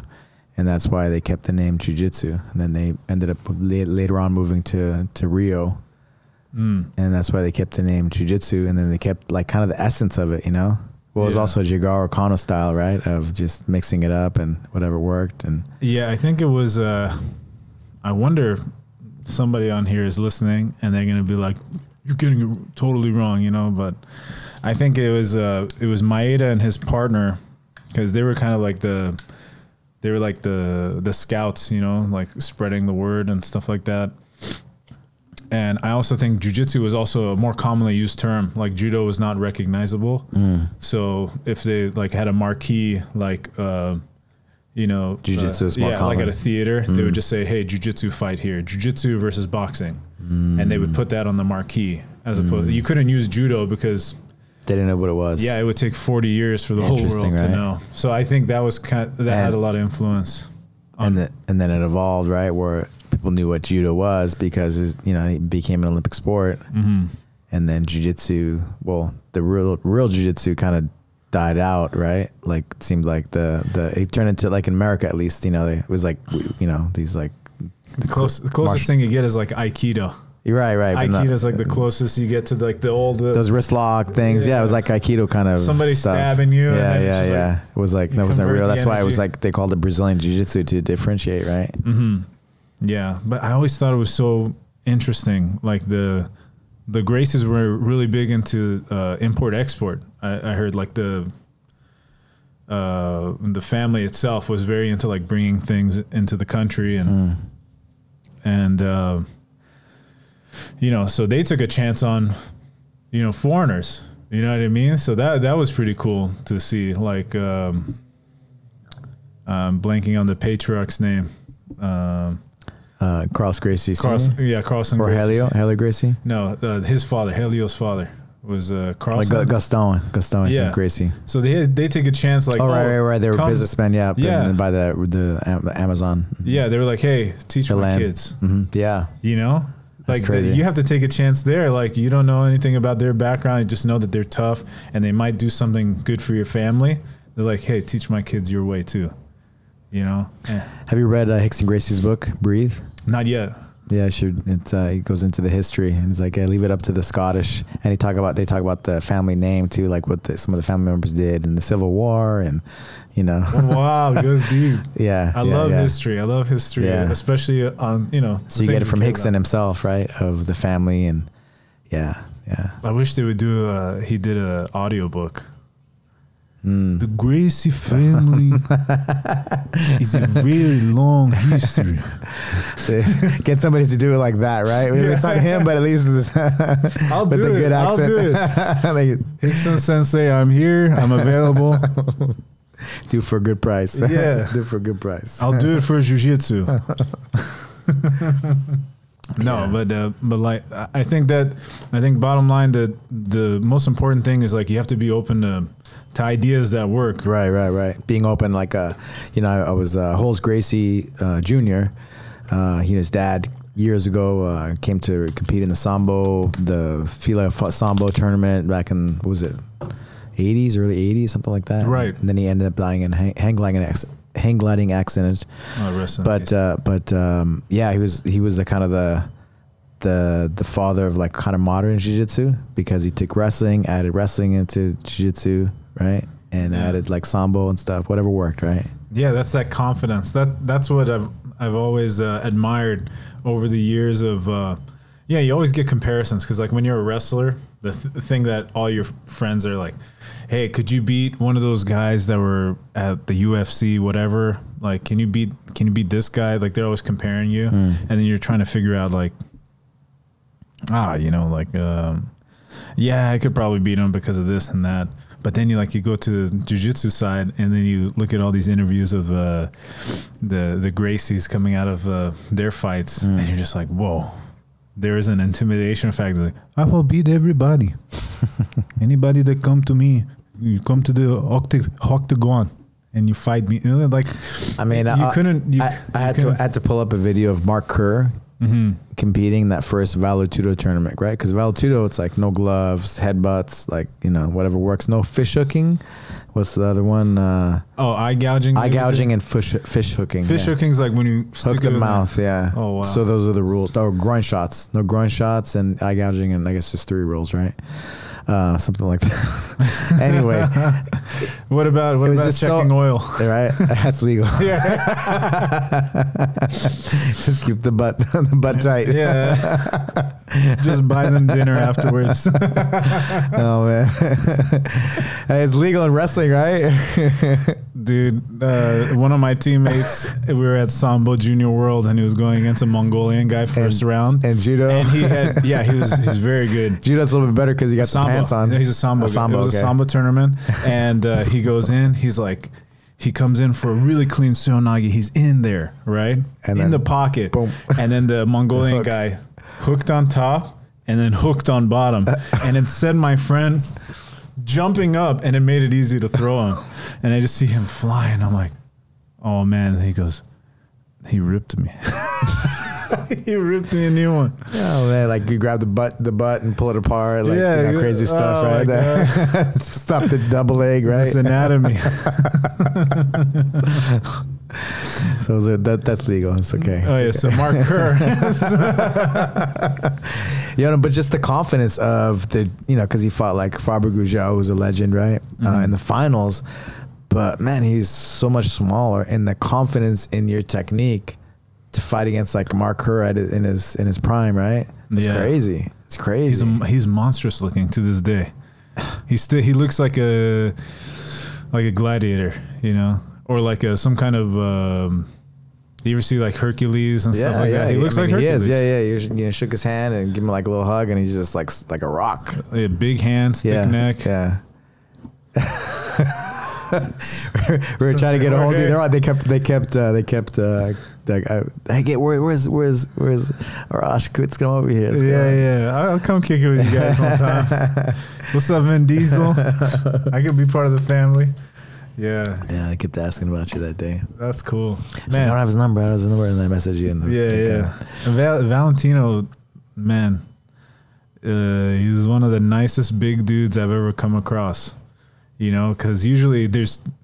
And that's why they kept the name jiu-jitsu. And then they ended up later on moving to Rio. And that's why they kept the name jiu-jitsu. And then they kept, like, kind of the essence of it, you know? Well, it was also Jigar Kano style, right? Of just mixing it up and whatever worked. And yeah, I think it was, I wonder if somebody on here is listening and they're going to be like, you're getting it totally wrong, you know? But I think it was Maeda and his partner, because they were kind of like the scouts, you know, like spreading the word and stuff like that. And I also think jiu-jitsu was also a more commonly used term. Like, judo was not recognizable. So if they like had a marquee, like, you know, jiu-jitsu is more common. like at a theater, they would just say, hey, jiu-jitsu fight here, jiu-jitsu versus boxing. And they would put that on the marquee, as opposed, you couldn't use judo because they didn't know what it was. Yeah, it would take 40 years for the whole world to know. So I think that was had a lot of influence. And then it evolved, right, where people knew what judo was because it became an Olympic sport. And then jiu-jitsu, well, the real jiu-jitsu kind of died out, right? Like, it seemed like it turned into, like, in America at least, you know, it was like, you know, these like the closest thing you get is like Aikido. You're right. Aikido is like the closest you get to like the old those wrist lock things. Yeah, it was like Aikido kind of somebody stuff. stabbing you. Yeah. It was like, that wasn't real. That's why it was like they called it Brazilian Jiu-Jitsu to differentiate, right? Yeah, but I always thought it was so interesting. Like the Gracies were really big into import export. I heard like the family itself was very into like bringing things into the country and you know, so they took a chance on, you know, foreigners. You know what I mean? So that was pretty cool to see. Like, blanking on the patriarch's name. Carlos Gracie. Carlson or Gracie. Helio Gracie? No, his father, Helio's father, was Carlson. Like Gaston, I think, Gracie. So they take a chance, like, right. They were businessmen, yeah. And by the Amazon. Yeah, they were like, hey, teach my kids. Yeah. You know? Like, crazy. You have to take a chance there. Like, you don't know anything about their background. You just know that they're tough and they might do something good for your family. They're like, hey, teach my kids your way too. You know? Yeah. Have you read Hickson Gracie's book, Breathe? Not yet. Yeah, I should. It goes into the history, and it's like, leave it up to the Scottish. And they talk about the family name too, like what some of the family members did in the Civil War, and you know. Oh, wow, it goes deep. Yeah, I love history. I love history, especially on, you know. So you get it from Hickson himself, right? Of the family, and yeah. I wish they would do. He did an audiobook. The Gracie family is a very long history. Get somebody to do it like that, right? It's not him, but at least with a good accent. I'll do it. Hickson Sensei, I'm here. I'm available. Do for a good price. Yeah. Do for a good price. I'll do it for Jiu Jitsu. No, but like I think bottom line, the most important thing is like you have to be open to ideas that work. Right. Being open, like I was Holmes Gracie Jr. His dad years ago came to compete in the Fila Sambo tournament back in, what was it, 80s, early 80s, something like that. Right. And then he ended up dying in hang gliding accident. Yeah, he was the kind of the father of like kind of modern jiu-jitsu, because he took added wrestling into jiu-jitsu, right? And added like sambo and stuff, whatever worked, right? Yeah, that's that confidence. That's what I've always admired over the years of you always get comparisons, because like when you're a wrestler, the thing that all your friends are like, hey, could you beat one of those guys that were at the UFC, whatever? Like, can you beat this guy? Like, they're always comparing you, and then you're trying to figure out like, I could probably beat him because of this and that. But then you go to the jiu-jitsu side, and then you look at all these interviews of the Gracies coming out of their fights, and you're just like, whoa. There is an intimidation factor. Like, I will beat everybody. Anybody that come to me, you come to the octagon and you fight me. Like, I mean, I had to pull up a video of Mark Kerr competing in that first Judo tournament, right? Because Judo, it's like no gloves, headbutts, like, whatever works. No fish hooking. What's the other one? Eye gouging. Eye gouging and fish hooking. Fish hooking's like when you hook the mouth. Yeah. Oh wow. So those are the rules. Oh, groin shots. No groin shots and eye gouging, and I guess just 3 rules, right? Something like that. Anyway, what about checking oil? Right, that's legal. Yeah. Just keep the butt tight. Yeah. Just buy them dinner afterwards. Oh man, hey, it's legal in wrestling, right? Dude, one of my teammates, we were at Sambo Junior World, and he was going against a Mongolian guy first round. And judo. And he was very good. Judo's a little bit better because he got the pants on. He's a sambo. It was a sambo tournament, and he goes in. He's like, he comes in for a really clean suonagi. He's in there, right? And in the pocket. Boom. And then the Mongolian guy hooked on top and then hooked on bottom. And it sent my friend jumping up, and it made it easy to throw him. And I just see him flying. I'm like, oh man. And he goes, he ripped me. He ripped me a new one. Oh man, like you grab the butt and pull it apart, like crazy stuff, right? Stop the double leg, right? It's anatomy. So that's legal. It's okay. Oh yeah. So Mark Kerr. But just the confidence of because he fought like Faber Gujau, was a legend, right? In the finals, but man, he's so much smaller, and the confidence in your technique to fight against like Mark Kerr in his prime, right? It's crazy. It's crazy. He's monstrous looking to this day. He looks like a gladiator, you know, or like some kind of. You ever see like Hercules and stuff like that? He looks like Hercules. He is. Yeah. You shook his hand and give him like a little hug, and he's just like a rock. Yeah, big hands, thick neck. Yeah. we were trying to get a hold of you. They kept hey, where's Arash? Let's come over here. I'll come kick it with you guys one time. What's up, Vin Diesel? I could be part of the family. Yeah. I kept asking about you that day. That's cool. Man, I don't have his number. And I messaged you. And Valentino, man, he was one of the nicest big dudes I've ever come across. You know, because usually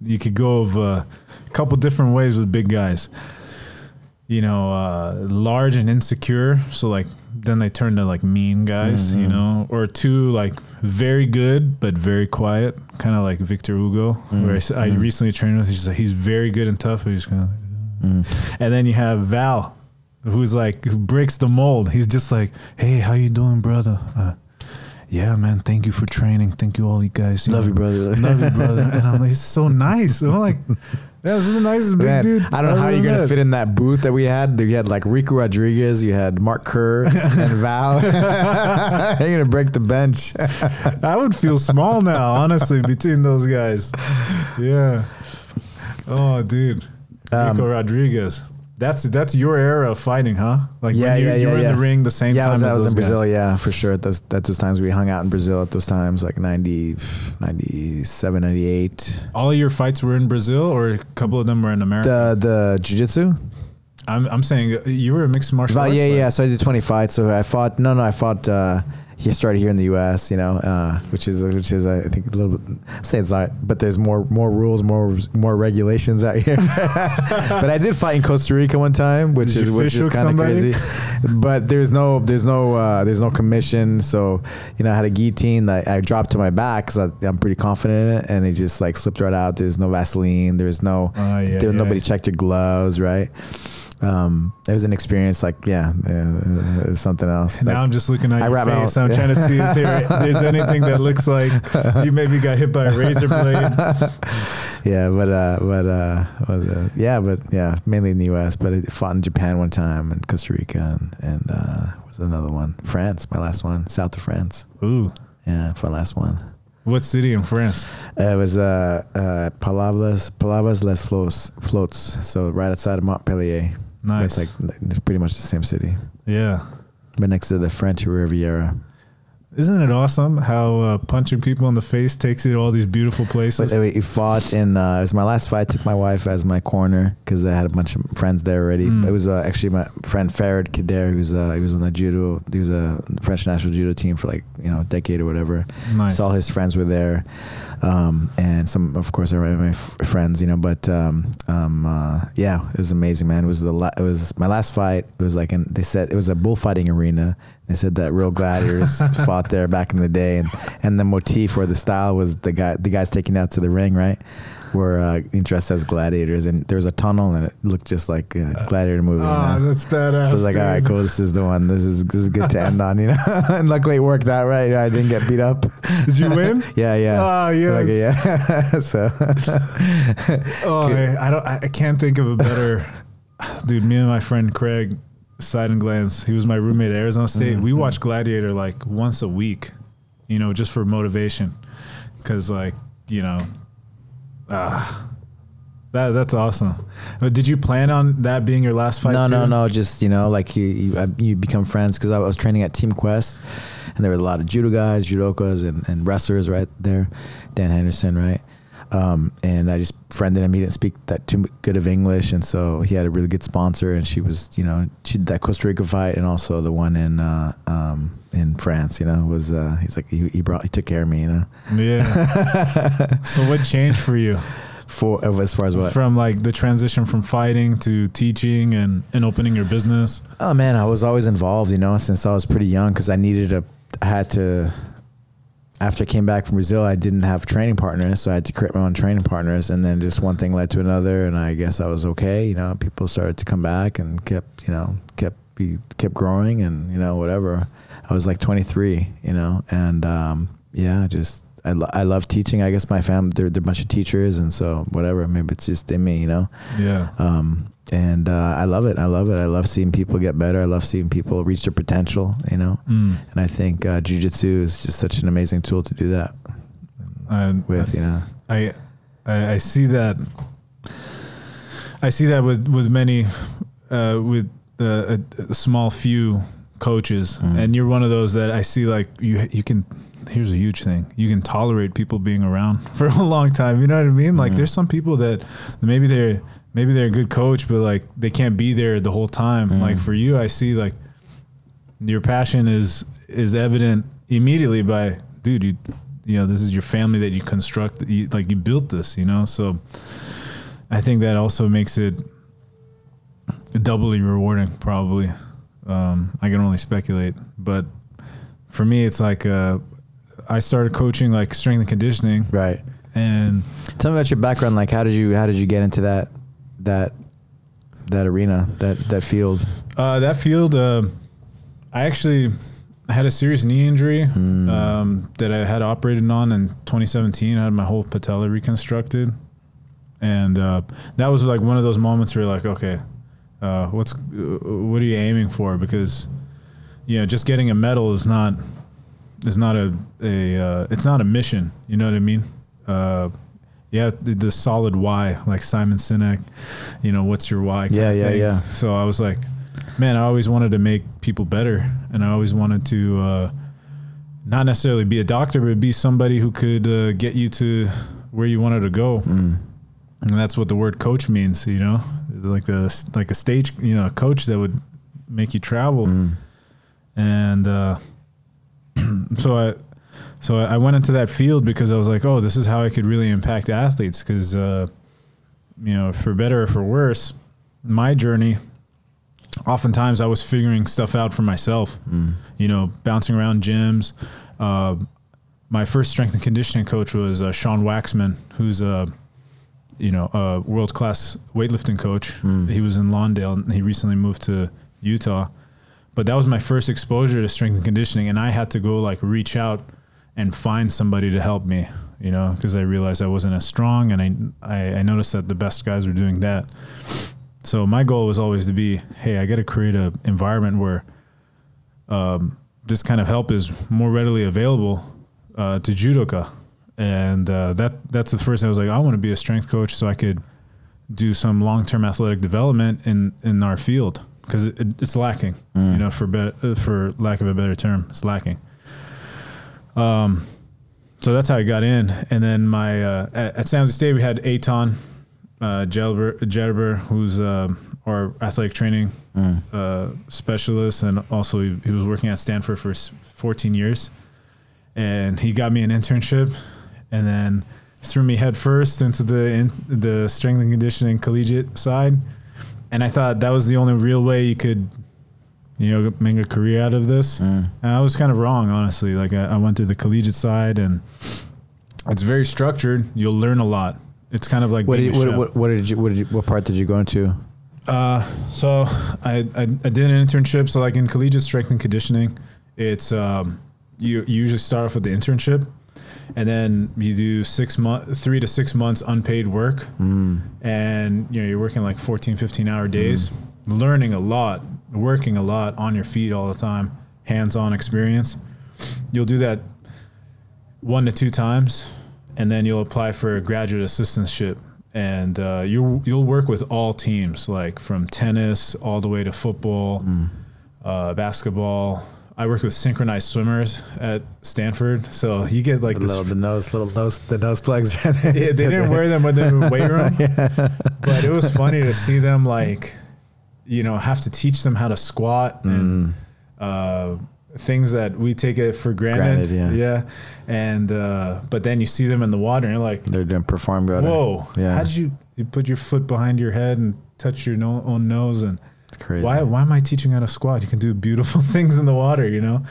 you could go of a couple different ways with big guys. You know, large and insecure. So like, then they turn to like mean guys, you know, or two like very good but very quiet, kind of like Victor Hugo, where I recently trained with. He's very good and tough. But he's kind of, and then you have Val, who breaks the mold. He's just like, hey, how you doing, brother? Yeah, man. Thank you for training. Thank you, all you guys. Love you, brother. Love you, brother. And I'm like, he's so nice. I'm like, yeah, this is the nicest big dude. I don't know how you're going to fit in that booth that we had. You had like Rico Rodriguez, you had Mark Kerr, and Val. You're going to break the bench. I would feel small now, honestly, between those guys. Yeah. Oh, dude. Rico Rodriguez. That's your era of fighting, huh? Like you were in the ring the same time as those guys. I was in Brazil, yeah, for sure. At those times we hung out in Brazil at those times, like 90, 97, 98. All of your fights were in Brazil, or a couple of them were in America? The jiu-jitsu? I'm saying you were a mixed martial arts fighter. Yeah. So I did 20 fights. So I fought. He started here in the U.S., you know, which is I think a little bit. I say it's not, but there's more rules, more regulations out here. But I did fight in Costa Rica one time, which is kind of crazy. But there's no commission, so you know I had a guillotine that I dropped to my back because I'm pretty confident in it, and it just like slipped right out. There's no Vaseline. Nobody checked your gloves, right? It was an experience it was something else. Now I'm just looking at your face. I'm trying to see if there's anything that looks like you maybe got hit by a razor blade. Mainly in the U.S., but I fought in Japan one time and Costa Rica and was another one. France, my last one, south of France. Ooh. Yeah, for my last one. What city in France? It was Palavas les Flots, so right outside of Montpellier. Nice. It's like pretty much the same city. Yeah. But next to the French Riviera. Isn't it awesome how punching people in the face takes you to all these beautiful places? We fought in, it was my last fight. I took my wife as my corner because I had a bunch of friends there already. It was actually my friend Farid Kader, he was on the judo. He was a French national judo team for a decade or whatever. Nice. So all his friends were there. And some, of course, are my friends, but it was amazing, man. It was my last fight. It was they said it was a bullfighting arena. They said that real gladiators fought there back in the day, and the motif or the style was the guys taken out to the ring, right? Were dressed as gladiators, and there was a tunnel, and it looked just like a gladiator movie. That's badass. So I was like, all right, cool, this is the one. This is good to end on, And luckily it worked out right. I didn't get beat up. Did you win? Yeah. Oh yes. So. I can't think of a better dude. Me and my friend Craig Seidenglans, he was my roommate at Arizona State. We watched Gladiator like once a week, just for motivation, because that's awesome. Did you plan on that being your last fight? No. Just you become friends because I was training at Team Quest, and there were a lot of judo guys, judokas, and wrestlers right there. Dan Henderson, right? And I just friended him. He didn't speak that too good of English, and so he had a really good sponsor. And she was, she did that Costa Rica fight, and also the one in France. Was he's like he took care of me. Yeah. So what changed for you? As far as what? From the transition from fighting to teaching and opening your business. Oh man, I was always involved. Since I was pretty young, because I had to. after I came back from Brazil, I didn't have training partners, so I had to create my own training partners, and then just one thing led to another, and I guess I was okay. You know, people started to come back and kept growing, and you know, whatever. I was like 23, you know, and yeah, just I love teaching. I guess my family, they're a bunch of teachers, and so whatever, maybe it's just in me, you know. Yeah. And I love it. I love seeing people get better. I love seeing people reach their potential, you know. And I think Jiu Jitsu is just such an amazing tool to do that. You know, I see that. I see that with many, with a small few coaches, and you're one of those that I see, like you can. Here's a huge thing: you can tolerate people being around for a long time. You know what I mean? Like there's some people that maybe they're a good coach, but like they can't be there the whole time. Like for you, I see like your passion is evident immediately by, dude, you know, this is your family that you construct, you built this, you know? So I think that also makes it doubly rewarding, probably. I can only speculate, but for me, it's like, I started coaching like strength and conditioning. Right. And tell me about your background. Like, how did you get into that arena, that field? That field, I had a serious knee injury that I had operated on in 2017. I had my whole patella reconstructed, and that was like one of those moments where you're like, okay, what are you aiming for? Because you know, just getting a medal is not a mission. You know what I mean? Yeah, the solid why, like Simon Sinek, you know, what's your why? Yeah. So I was like, man, I always wanted to make people better, and I always wanted to not necessarily be a doctor, but be somebody who could get you to where you wanted to go. And that's what the word coach means, you know, like a stage, you know, a coach that would make you travel. And so I went into that field because I was like, oh, this is how I could really impact athletes. Because, you know, for better or for worse, my journey, oftentimes I was figuring stuff out for myself, you know, bouncing around gyms. My first strength and conditioning coach was Sean Waxman, who's a world-class weightlifting coach. He was in Lawndale, and he recently moved to Utah. But that was my first exposure to strength and conditioning, and I had to go like reach out and find somebody to help me, you know, because I realized I wasn't as strong, and I noticed that the best guys were doing that. So my goal was always to be, hey, I got to create an environment where this kind of help is more readily available to judoka. And that's the first thing. I was like, I want to be a strength coach so I could do some long-term athletic development in our field, because it's lacking, you know, for lack of a better term, it's lacking. So that's how I got in. And then at San Jose State, we had Eitan Jedber, who's our athletic training specialist, and also he was working at Stanford for 14 years. And he got me an internship, and then threw me head first into the strength and conditioning collegiate side. And I thought that was the only real way you could, you know, make a career out of this. And I was kind of wrong, honestly. Like I went through the collegiate side, and it's very structured. You'll learn a lot. It's kind of like what part did you go into? So I did an internship. So like in collegiate strength and conditioning, it's you usually start off with the internship, and then you do 3 to 6 months unpaid work, and you know, you're working like 14, 15-hour days, learning a lot, working a lot on your feet all the time, hands-on experience. You'll do that 1 to 2 times, and then you'll apply for a graduate assistantship, and you'll work with all teams, like from tennis all the way to football, basketball. I work with synchronized swimmers at Stanford, so you get like the nose plugs right there. Yeah, they didn't wear them when they were in the weight room, but it was funny to see them, like, you know, have to teach them how to squat and things that we take it for granted. And but then you see them in the water, and you're like, they're doing perform better. Whoa! Yeah. How did you put your foot behind your head and touch your own nose? And crazy. Why am I teaching how to squat? You can do beautiful things in the water, you know?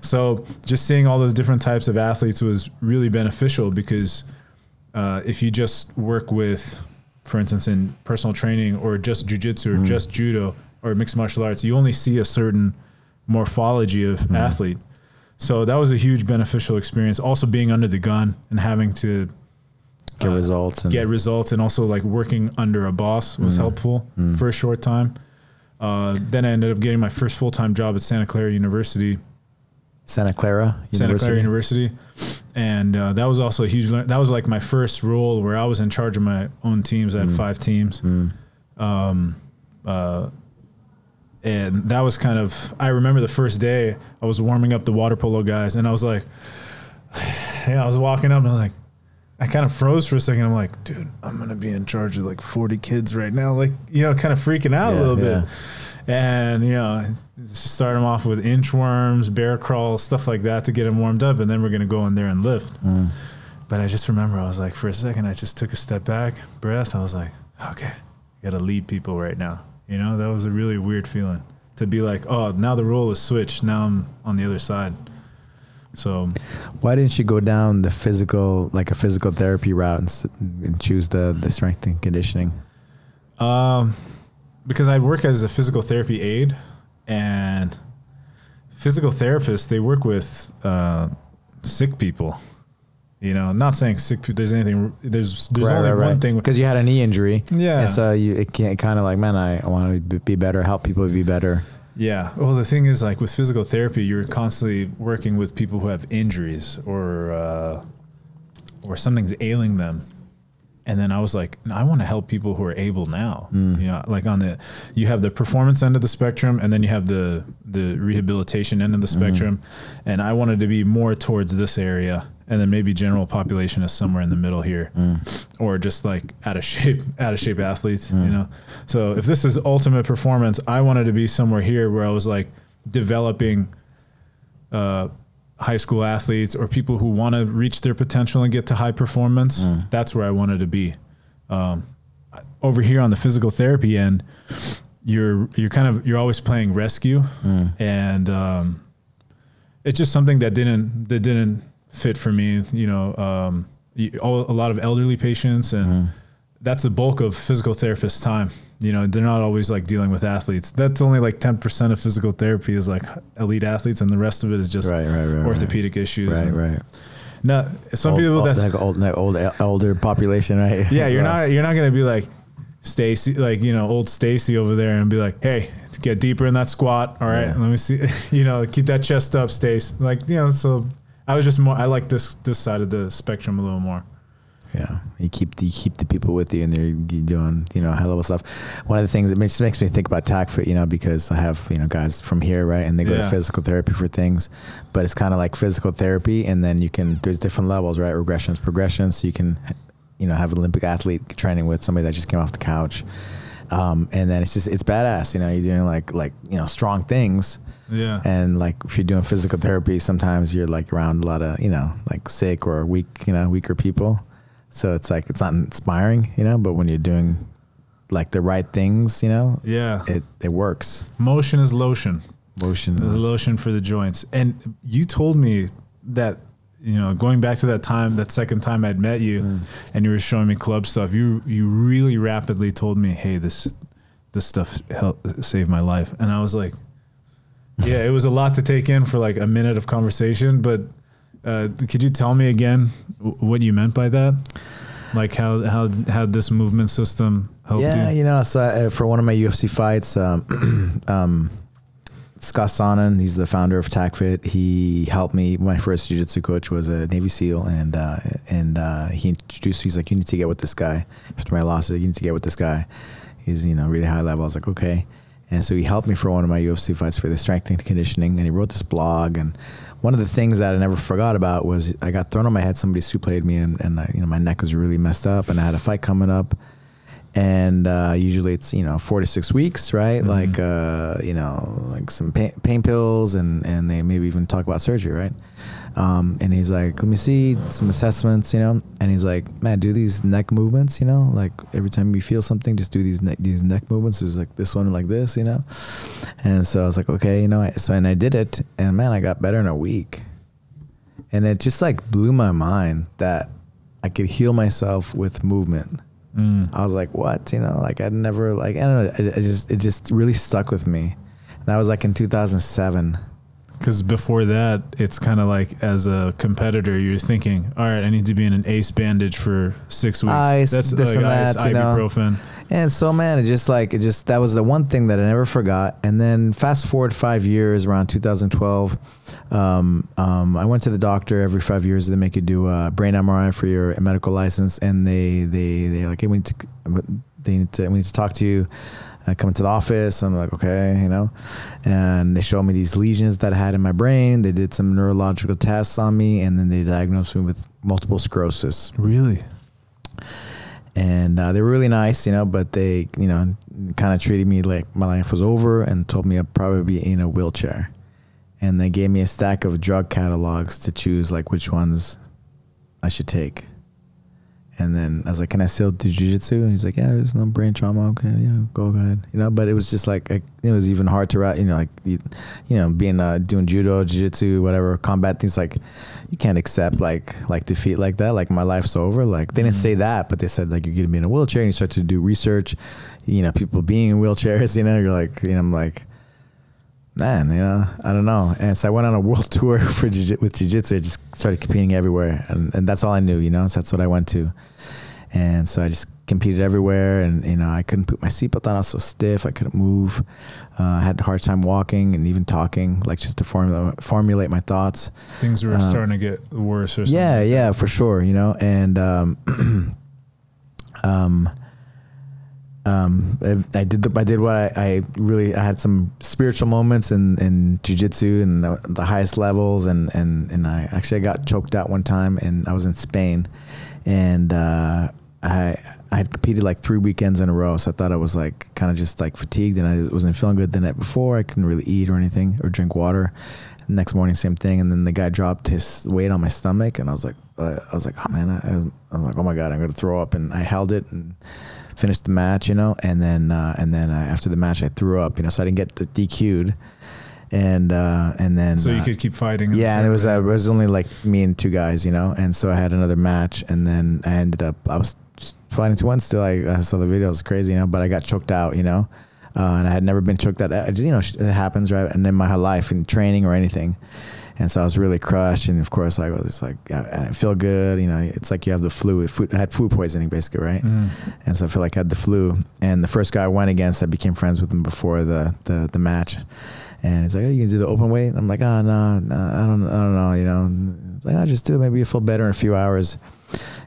So just seeing all those different types of athletes was really beneficial because if you just work with, for instance, in personal training or just jiu-jitsu or just judo or mixed martial arts, you only see a certain morphology of athlete. So that was a huge beneficial experience. Also being under the gun and having to get results and also like working under a boss was helpful for a short time. Then I ended up getting my first full-time job at Santa Clara University. Santa Clara University. And that was also a huge, that was like my first role where I was in charge of my own teams. I had 5 teams. And that was kind of, I remember the first day I was warming up the water polo guys and I was like, I was walking up and I was like, I kind of froze for a second. I'm like, dude, I'm going to be in charge of like 40 kids right now. Like, you know, kind of freaking out a little bit. And, you know, start them off with inchworms, bear crawls, stuff like that to get them warmed up. And then we're going to go in there and lift. But I just remember, I was like, for a second, I just took a step back, breath. I was like, okay, I got to lead people right now. You know, that was a really weird feeling to be like, oh, now the role is switched. Now I'm on the other side. So why didn't you go down the physical, like a physical therapy route and choose the strength and conditioning? Because I work as a physical therapy aide, and physical therapists, they work with sick people. You know, not saying sick people, there's anything, there's only one thing. Because you had a knee injury. Yeah. And so it can't kind of like, man, I want to be better, help people be better. Yeah. Well, the thing is, like with physical therapy, you're constantly working with people who have injuries or something's ailing them. And then I was like, I want to help people who are able now. You know, like you have the performance end of the spectrum, and then you have the rehabilitation end of the spectrum. And I wanted to be more towards this area, and then maybe general population is somewhere in the middle here, or just like out of shape athletes. You know, so if this is ultimate performance, I wanted to be somewhere here where I was like developing high school athletes or people who want to reach their potential and get to high performance. That's where I wanted to be. Over here on the physical therapy end, you're always playing rescue, and it's just something that didn't fit for me. You know, a lot of elderly patients, and that's the bulk of physical therapists' time. You know, they're not always like dealing with athletes. That's only like 10% of physical therapy is like elite athletes, and the rest of it is just orthopedic issues. Right. Now, some people that's like older population, right? Yeah, you're not gonna be like Stacy, like, you know, old Stacy over there, and be like, hey, get deeper in that squat. All right, let me see. You know, keep that chest up, Stace. Like, you know, so I was just more. I like this side of the spectrum a little more. Yeah, you keep the people with you, and you're doing, you know, high level stuff. One of the things that makes me think about TACFIT, you know, because I have, you know, guys from here, right, and they go to physical therapy for things, but it's kind of like physical therapy, and then there's different levels, right? Regressions, progressions. So you can, you know, have an Olympic athlete training with somebody that just came off the couch, and then it's badass. You know, you're doing like you know, strong things. Yeah. And like if you're doing physical therapy, sometimes you're like around a lot of, you know, like sick or weaker people. So it's like, it's not inspiring, you know, but when you're doing like the right things, you know, it works. Motion is lotion. Motion is lotion for the joints. And you told me that, you know, going back to that second time I'd met you and you were showing me club stuff, you really rapidly told me, hey, this stuff helped save my life. And I was like, yeah, it was a lot to take in for like a minute of conversation, but could you tell me again what you meant by that? Like how this movement system helped you? Yeah, you know, so for one of my UFC fights, Scott Sonnen, he's the founder of TACFIT. He helped me. My first jiu-jitsu coach was a Navy SEAL, and he introduced me. He's like, you need to get with this guy. After my losses, you need to get with this guy. He's, you know, really high level. I was like, okay. And so he helped me for one of my UFC fights for the strength and conditioning, and he wrote this blog. And one of the things that I never forgot about was I got thrown on my head. Somebody supleted me, and I, you know, my neck was really messed up, and I had a fight coming up. And usually it's 4 to 6 weeks, right? Like like some pain pills, and they maybe even talk about surgery, right? And he's like, let me see some assessments, and he's like, man, do these neck movements, like every time you feel something, just do these neck movements. There's like this one like this, and so I was like, okay, and I did it, and man, I got better in a week. And it just like blew my mind that I could heal myself with movement. I was like, what? Like I'd never, like, I don't know. It just really stuck with me. That was like in 2007. Because before that, it's kind of like as a competitor, you're thinking, all right, I need to be in an ACE bandage for 6 weeks. Ice, that's this like and that, ice, ibuprofen. And so, man, that was the one thing that I never forgot. And then fast forward 5 years, around 2012, I went to the doctor every 5 years. They make you do a brain MRI for your medical license, and they like, hey, we need to talk to you. I come into the office. I'm like, okay, and they showed me these lesions that I had in my brain. They did some neurological tests on me, and then they diagnosed me with multiple sclerosis. Really? And they were really nice, but they, kind of treated me like my life was over and told me I'd probably be in a wheelchair. And they gave me a stack of drug catalogs to choose like which ones I should take. And then I was like, can I still do jiu-jitsu? And he's like, yeah, there's no brain trauma. Okay, yeah, go ahead. But it was just like, it was even hard to write, being doing judo, jiu-jitsu, whatever, combat things, like you can't accept like defeat like that. Like my life's over. Like they didn't say that, but they said like, you're going to be in a wheelchair, and you start to do research, people being in wheelchairs, you're like, I'm like, man, I don't know. And so I went on a world tour with jiu-jitsu. I just started competing everywhere, and that's all I knew, so that's what I went to. And so I just competed everywhere, and I couldn't put my seatbelt on. I was so stiff, I couldn't move. I had a hard time walking and even talking, like just to formulate my thoughts. Things were starting to get worse or something. Yeah, for sure, and I did what I had some spiritual moments in jiu-jitsu and the highest levels, and I got choked out one time, and I was in Spain, and I had competed like 3 weekends in a row, so I thought I was like kind of just like fatigued, and I wasn't feeling good the night before. I couldn't really eat or anything or drink water. The next morning, same thing, and then the guy dropped his weight on my stomach, and I was like, oh man, I'm like, oh my God, I'm gonna throw up, and I held it and finished the match, and then after the match I threw up, so I didn't get DQ'd, and then so you could keep fighting. Yeah, and it was only like me and 2 guys, and so I had another match, and then I was fighting to one still. I saw the video, it was crazy, but I got choked out, and I had never been choked out. It happens, right? And in my whole life, in training or anything. And so I was really crushed, and of course I was like, I didn't feel good. It's like you have the flu. I had food poisoning, basically, right? And so I feel like I had the flu. And the first guy I went against, I became friends with him before the match. And he's like, oh, you can do the open weight? I'm like, oh, no, I don't know, It's like, I'll just do it. Maybe you'll feel better in a few hours.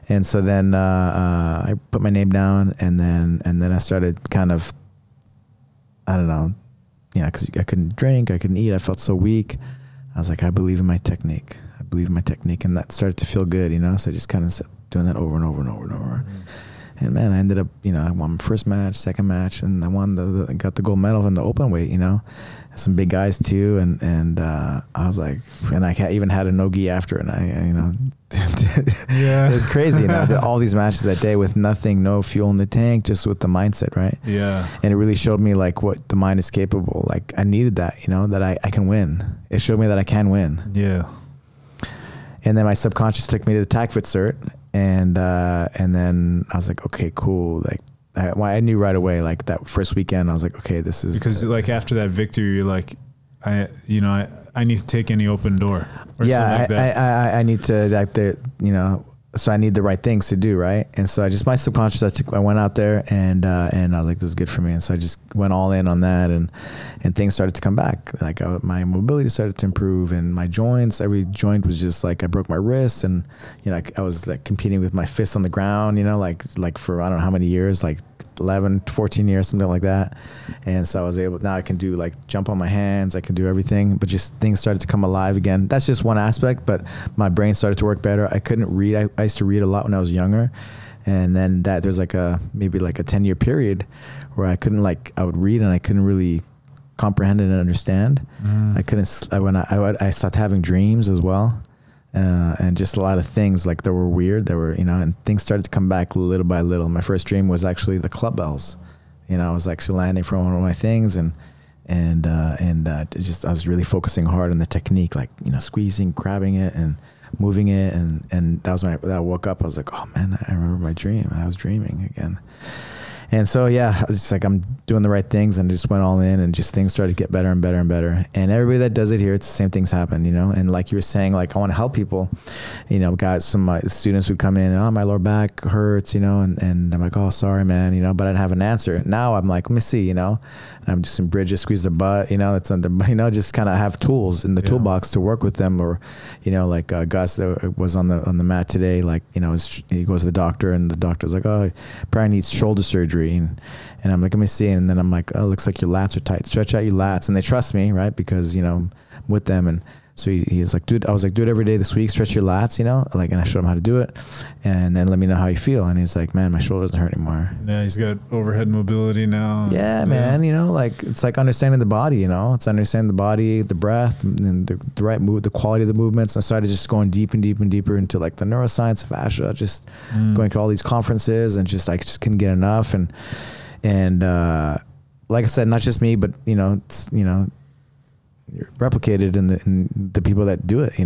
And so then I put my name down, and then I started kind of, I don't know, because I couldn't drink, I couldn't eat, I felt so weak. I was like, I believe in my technique. And that started to feel good, So I just kind of doing that over and over and over and over. And man, I ended up, I won my first match, second match, and I got the gold medal in the open weight, some big guys too. And I was like, and I even had a no-gi after, and yeah, it was crazy. I did all these matches that day with nothing, no fuel in the tank, just with the mindset, right? Yeah. And it really showed me like what the mind is capable. Like I needed that, that I can win. It showed me that I can win. Yeah. And then my subconscious took me to the TACFIT cert, and then I was like, okay, cool. Like I knew right away, like that first weekend, I was like, okay, this is because like after that victory, you're like, I need to take any open door. Or yeah, something like that. I need to so I need the right things to do, right? And so my subconscious, I went out there, and I was like, this is good for me. And so I just went all in on that, and things started to come back. Like my mobility started to improve, and my joints, every joint was just like, I broke my wrists, and I was like competing with my fists on the ground, like for I don't know how many years, like 11, 14 years, something like that. And so I was able, now I can do like jump on my hands, I can do everything, but just things started to come alive again. That's just one aspect, but my brain started to work better. I couldn't read. I used to read a lot when I was younger. And then there's like maybe like a 10-year period where I couldn't, like, I would read and I couldn't really comprehend it and understand. I couldn't, I stopped having dreams as well. And just a lot of things like that were weird, and things started to come back little by little. My first dream was actually the club bells. I was actually landing from one of my things, and just I was really focusing hard on the technique, like, squeezing, grabbing it, and moving it, and that was when I woke up. I was like, oh man, I remember my dream. I was dreaming again. And so, yeah, I was just like, I'm doing the right things, and just went all in, and just things started to get better and better and better. And everybody that does it here, it's the same things happen, And like you were saying, like, I want to help people, guys, some of my students would come in, oh, my lower back hurts, and I'm like, oh, sorry, man, but I didn't have an answer. Now I'm like, let me see, and I'm just some bridges, squeeze the butt, it's under, just kind of have tools in the toolbox to work with them. Or, like Gus that was on the mat today, like, he goes to the doctor, and the doctor's like, oh, probably needs shoulder surgery. And I'm like, let me see. And then I'm like, oh, looks like your lats are tight. Stretch out your lats. And they trust me, right? Because, I'm with them. And so he's like, dude, I was like, do it every day this week. Stretch your lats, like, and I showed him how to do it. And then let me know how you feel. And he's like, man, my shoulder doesn't hurt anymore. Yeah, he's got overhead mobility now. Yeah, man. Like, it's like understanding the body, It's understanding the body, the breath, and the right move, the quality of the movements. And I started just going deep and deep and deeper into, like, the neuroscience of fascia, just going to all these conferences, and just, like, just couldn't get enough. And like I said, not just me, but, it's, replicated in the people that do it,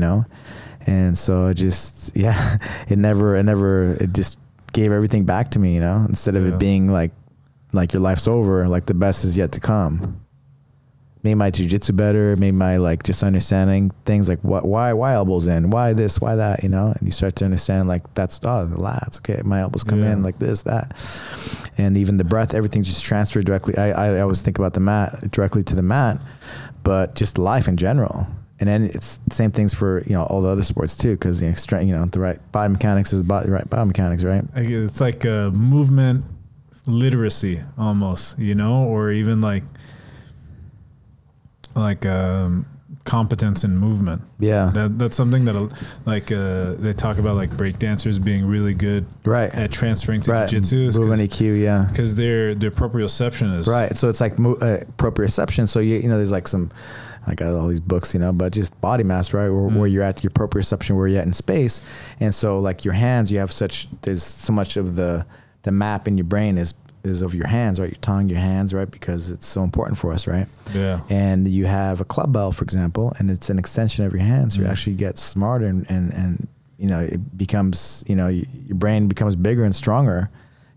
and so it just, it just gave everything back to me, instead of it being like your life's over, like the best is yet to come. Made my jiu-jitsu better, made my, like, just understanding things like why elbows in, why this, why that, and you start to understand, like, that's, the lats, okay, my elbows come in like this, that, and even the breath, everything just transferred directly. I always think about the mat, directly to the mat, but just life in general. And then it's the same things for, all the other sports too, because the right body mechanics is right biomechanics, right? It's like a movement literacy almost, or even like competence in movement. Yeah, that's something that, like, they talk about, like, break dancers being really good at transferring to jiu-jitsu. Movement EQ, yeah, because their proprioception is right. So it's like proprioception. So there's like some, I got all these books, but just body mass, right? Where you're at, your proprioception, where you're at in space. And so, like, your hands, there's so much of the map in your brain is of your hands, right? Your tongue, your hands, right? Because it's so important for us, right? Yeah. And you have a club bell, for example, and it's an extension of your hands. So you actually get smarter, and it becomes, your brain becomes bigger and stronger,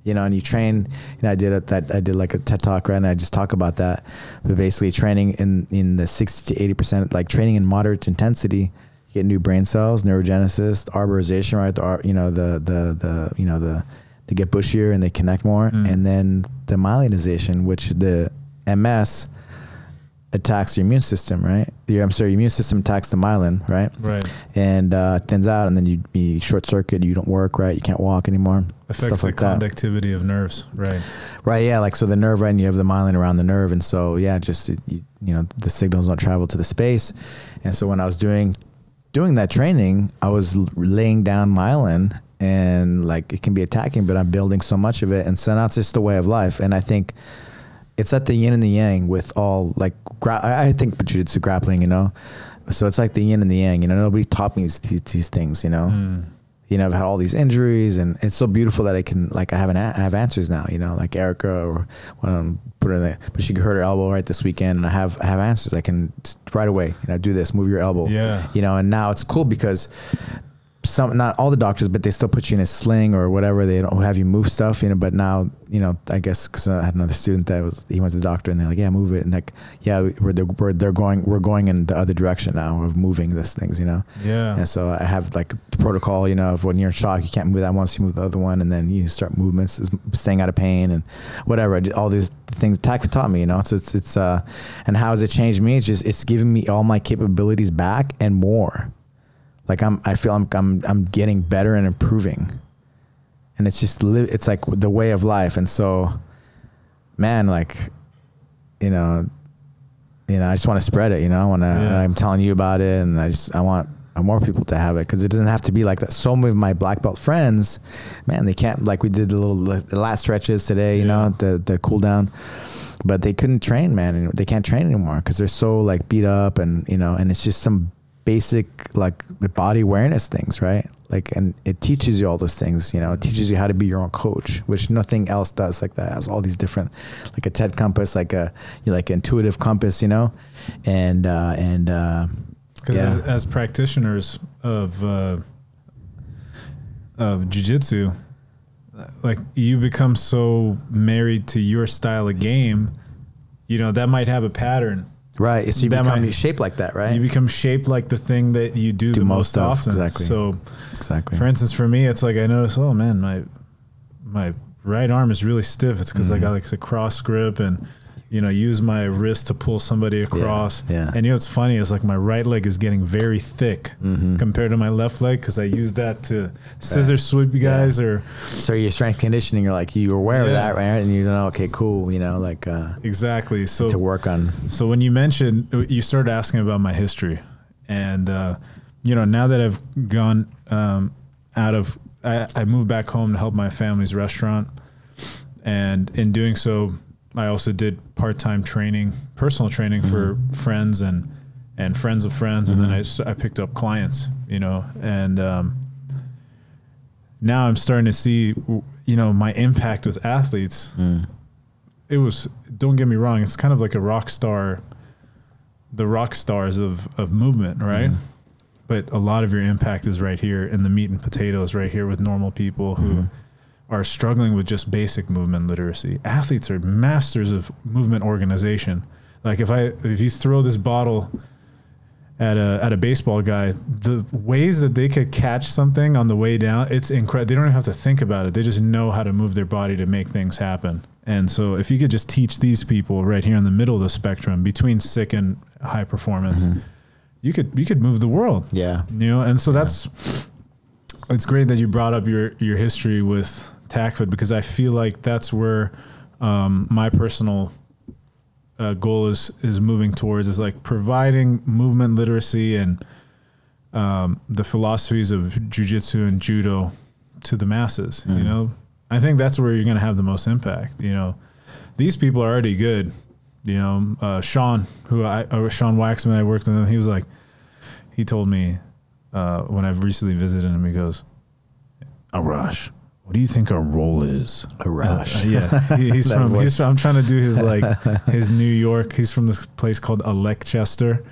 and you train. I did like a TED talk, right? And I just talk about that, but basically training in the 60 to 80%, like training in moderate intensity, you get new brain cells, neurogenesis, arborization, right? They get bushier and they connect more. And then the myelinization, which the MS attacks your immune system, right? Your immune system attacks the myelin, right? Right. And thins out, and then you short circuit, you don't work, right? You can't walk anymore. Affects the conductivity of nerves, right? Right, yeah. Like, so the nerve, right? And you have the myelin around the nerve. And so, yeah, just, the signals don't travel to the space. And so when I was doing that training, I was laying down myelin, and, like, it can be attacking, but I'm building so much of it. And so now it's just a way of life. And I think it's at the yin and the yang with all, like, I think jiu-jitsu grappling, so it's like the yin and the yang, nobody taught me these things, I've had all these injuries, and it's so beautiful that I can, like, I have answers now, like Erica, or when I'm put her in there, but she hurt her elbow right this weekend, and I have answers. I can right away, do this, move your elbow, and now it's cool because not all the doctors, but they still put you in a sling or whatever. They don't have you move stuff, but now, I guess, cause I had another student he went to the doctor, and they're like, yeah, move it. And, like, yeah, we're going in the other direction now of moving these things, Yeah. And so I have, like, the protocol, of when you're in shock, you can't move that once, you move the other one, and then you start movements, staying out of pain and whatever. All these things TAC taught me, So it's and how has it changed me? It's given me all my capabilities back and more. Like, I feel I'm getting better and improving, and it's just it's like the way of life. And so, man, like, I just want to spread it. I'm telling you about it, and I want more people to have it, because it doesn't have to be like that. So many of my black belt friends, man, they can't, like we did the lat stretches today, you know, the cool down, but they couldn't train, man, and they can't train anymore because they're so like beat up, and you know, and it's just some basic like the body awareness things, right? Like, and it teaches you all those things, you know, it teaches you how to be your own coach, which nothing else does like that. It has all these different, like a TED compass, like a, like intuitive compass, you know, and because as practitioners of jiu-jitsu, like you become so married to your style of game, you know, that might have a pattern. Right. So you become shaped like that, right? You become shaped like the thing that you do the most often. Exactly. So for instance, for me, it's like I notice, oh man, my right arm is really stiff. It's because I got like the cross grip and, you know, use my wrist to pull somebody across. Yeah. And you know what's funny is like my right leg is getting very thick compared to my left leg because I use that to scissor sweep you guys or. So your strength conditioning, you're like, you're aware of that, right? And you know, okay, cool, you know, like. Exactly. So to work on. So when you mentioned, you started asking about my history. And, you know, now that I've gone I moved back home to help my family's restaurant. And in doing so, I also did part-time training, personal training for friends and friends of friends. And then I picked up clients, you know, and now I'm starting to see, you know, my impact with athletes. It was, don't get me wrong, it's kind of like a rock star, the rock stars of movement, right? But a lot of your impact is right here in the meat and potatoes, right here with normal people who are struggling with just basic movement literacy. Athletes are masters of movement organization. Like if you throw this bottle at a baseball guy, the ways that they could catch something on the way down, it's incredible. They don't even have to think about it. They just know how to move their body to make things happen. And so if you could just teach these people right here in the middle of the spectrum between sick and high performance, you could move the world. Yeah. You know, and so it's great that you brought up your history with TACFIT, because I feel like that's where my personal goal is moving towards, is like providing movement literacy and the philosophies of jiu-jitsu and judo to the masses. You know, I think that's where you're going to have the most impact. You know, these people are already good. You know, Sean Waxman, I worked with him. He was like, he told me when I've recently visited him, he goes, Arash, what do you think our role is? Arash. Yeah. I'm trying to do his his New York. He's from this place called Elecchester,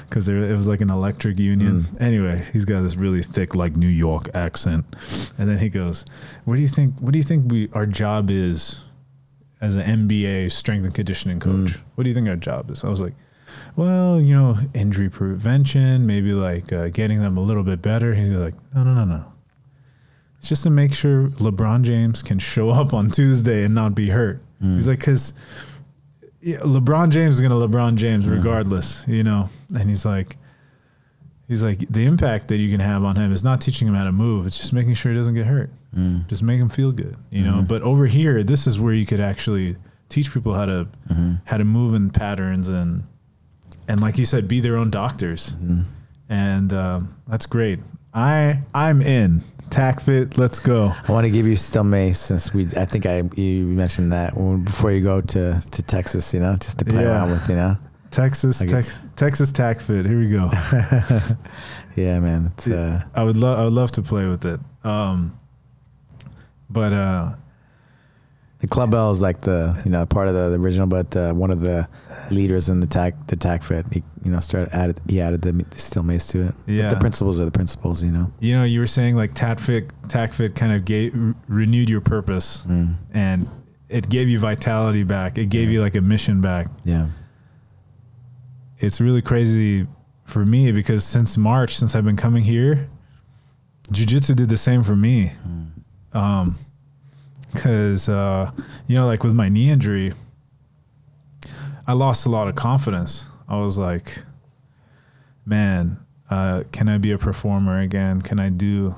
because it was like an electric union. Anyway, he's got this really thick like New York accent. And then he goes, what do you think our job is as an MBA strength and conditioning coach? What do you think our job is? I was like, well, you know, injury prevention, maybe like getting them a little bit better. He's like, no. It's just to make sure LeBron James can show up on Tuesday and not be hurt. He's like, because LeBron James is going to LeBron James regardless, you know? And he's like, the impact that you can have on him is not teaching him how to move. It's just making sure he doesn't get hurt. Just make him feel good, you know? But over here, this is where you could actually teach people how to move in patterns and like you said, be their own doctors. And that's great. I'm in. TACFIT, let's go. I want to give you still mace, since I think you mentioned that before you go to Texas, you know, just to play around with, you know. Texas TACFIT. Here we go. Yeah, man. It's, I would love to play with it. But the club bell is like the, you know, part of the original, but one of the leaders in the TACFIT, he, you know, he added the steel mace to it. Yeah. But the principles are the principles, you know. You know, you were saying like TACFIT kind of renewed your purpose, and it gave you vitality back. It gave you like a mission back. Yeah. It's really crazy for me, because since March, since I've been coming here, jiu-jitsu did the same for me. Because, you know, like with my knee injury, I lost a lot of confidence. I was like, man, can I be a performer again? Can I even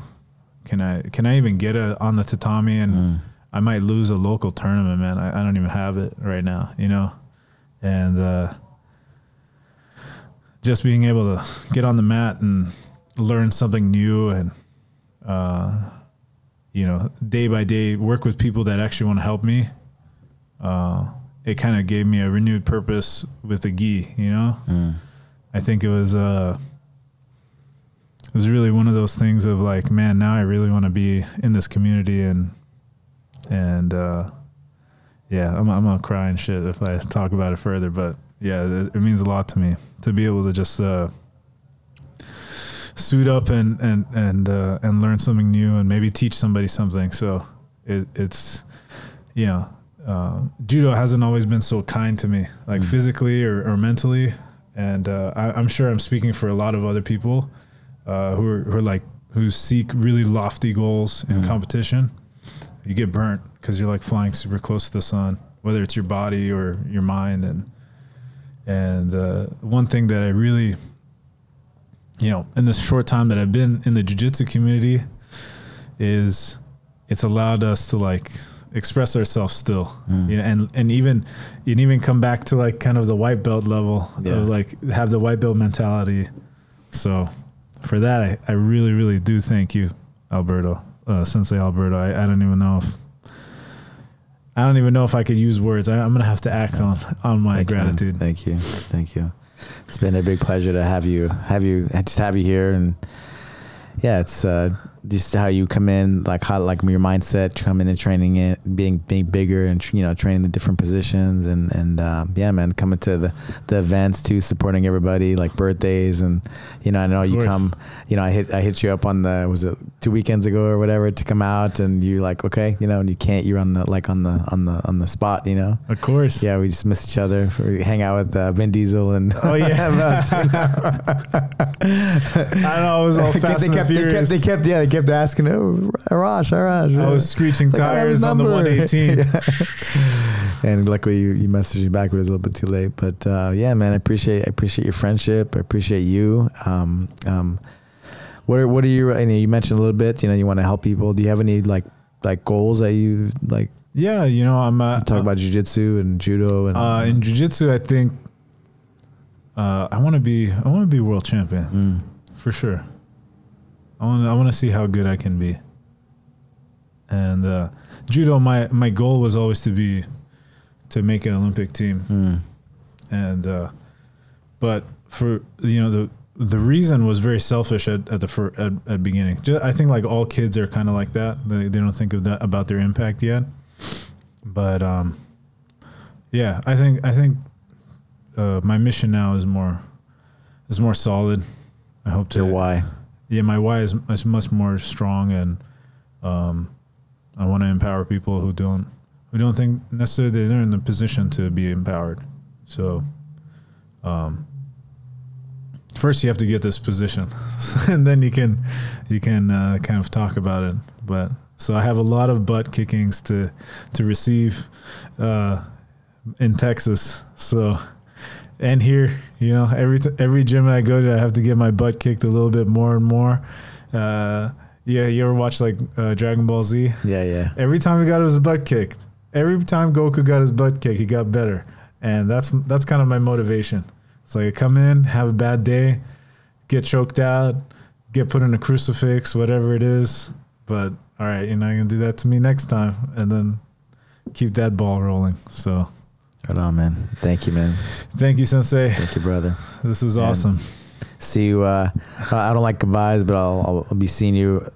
get on the tatami? And I might lose a local tournament, man. I don't even have it right now, you know? And just being able to get on the mat and learn something new and, you know, day by day work with people that actually want to help me. It kind of gave me a renewed purpose with the gi, you know? I think it was really one of those things of like, man, now I really want to be in this community and yeah, I'm gonna cry and shit if I talk about it further, but yeah, it means a lot to me to be able to just suit up and learn something new and maybe teach somebody something. So it's you know, judo hasn't always been so kind to me, like physically or mentally, and I'm sure I'm speaking for a lot of other people who seek really lofty goals in competition. You get burnt because you're like flying super close to the sun, whether it's your body or your mind. And one thing that I really, you know, in this short time that I've been in the jiu-jitsu community is it's allowed us to like express ourselves still, you know, and even come back to like kind of the white belt level of like have the white belt mentality. So for that, I really, really do thank you, Alberto. Sensei Alberto. I don't even know if I could use words. I'm gonna have to act on my gratitude. Thank you. It's been a big pleasure to have you here, and yeah, it's just how you come in, like how like your mindset, coming and training it, being bigger, and you know, training the different positions, and yeah, man, coming to the events too, supporting everybody, like birthdays, and you know, I know you come, you know, I hit you up on was it 2 weekends ago or whatever to come out, and you like, okay, you know, and you can't, you're on the spot, you know. Of course. Yeah, we just miss each other. We hang out with Vin Diesel and oh yeah. I know, it was all fast and furious. They kept asking, oh, Arash. I was screeching tires on the 118. And luckily you messaged me back, but it was a little bit too late. But yeah, man, I appreciate your friendship. I appreciate you. What are you mentioned a little bit, you know, you want to help people. Do you have any like goals that you like? Yeah, you know, I'm talk about jiu-jitsu and judo and in jiu-jitsu, I think I want to be world champion for sure. I want to see how good I can be. And judo, my goal was always to make an Olympic team. And but for, you know, the reason was very selfish at beginning. I think like all kids are kind of like that. They don't think of that about their impact yet. But yeah, I think my mission now is more solid. I hope to. Your why? Yeah, my why is much more strong, and I want to empower people who don't think necessarily they're in the position to be empowered. So first you have to get this position, and then you can kind of talk about it. But so I have a lot of butt kickings to receive in Texas. So. And here, you know, every gym I go to, I have to get my butt kicked a little bit more and more. Yeah, you ever watch like Dragon Ball Z? Yeah. Every time he got his butt kicked, every time Goku got his butt kicked, he got better. And that's kind of my motivation. It's like I come in, have a bad day, get choked out, get put in a crucifix, whatever it is. But all right, you're not gonna do that to me next time, and then keep that ball rolling. So. Right on, man. Thank you, man. Thank you, Sensei. Thank you, brother. This is awesome. See you. I don't like goodbyes, but I'll be seeing you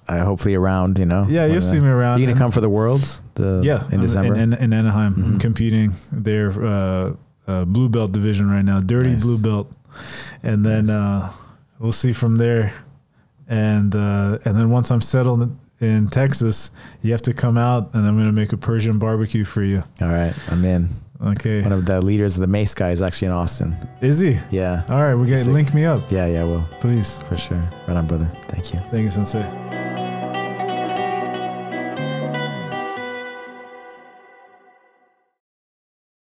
hopefully around, you know. Yeah, you'll see me around. You going to come for the Worlds in December? In Anaheim. I'm competing there, blue belt division right now, dirty blue belt. And then we'll see from there. And then once I'm settled in Texas, you have to come out, and I'm going to make a Persian barbecue for you. All right, I'm in. Okay. One of the leaders of the Mace guy is actually in Austin. Is he? Yeah. All right, we're going to link me up. Yeah, I will. Please. For sure. Right on, brother. Thank you. Thank you, Sensei.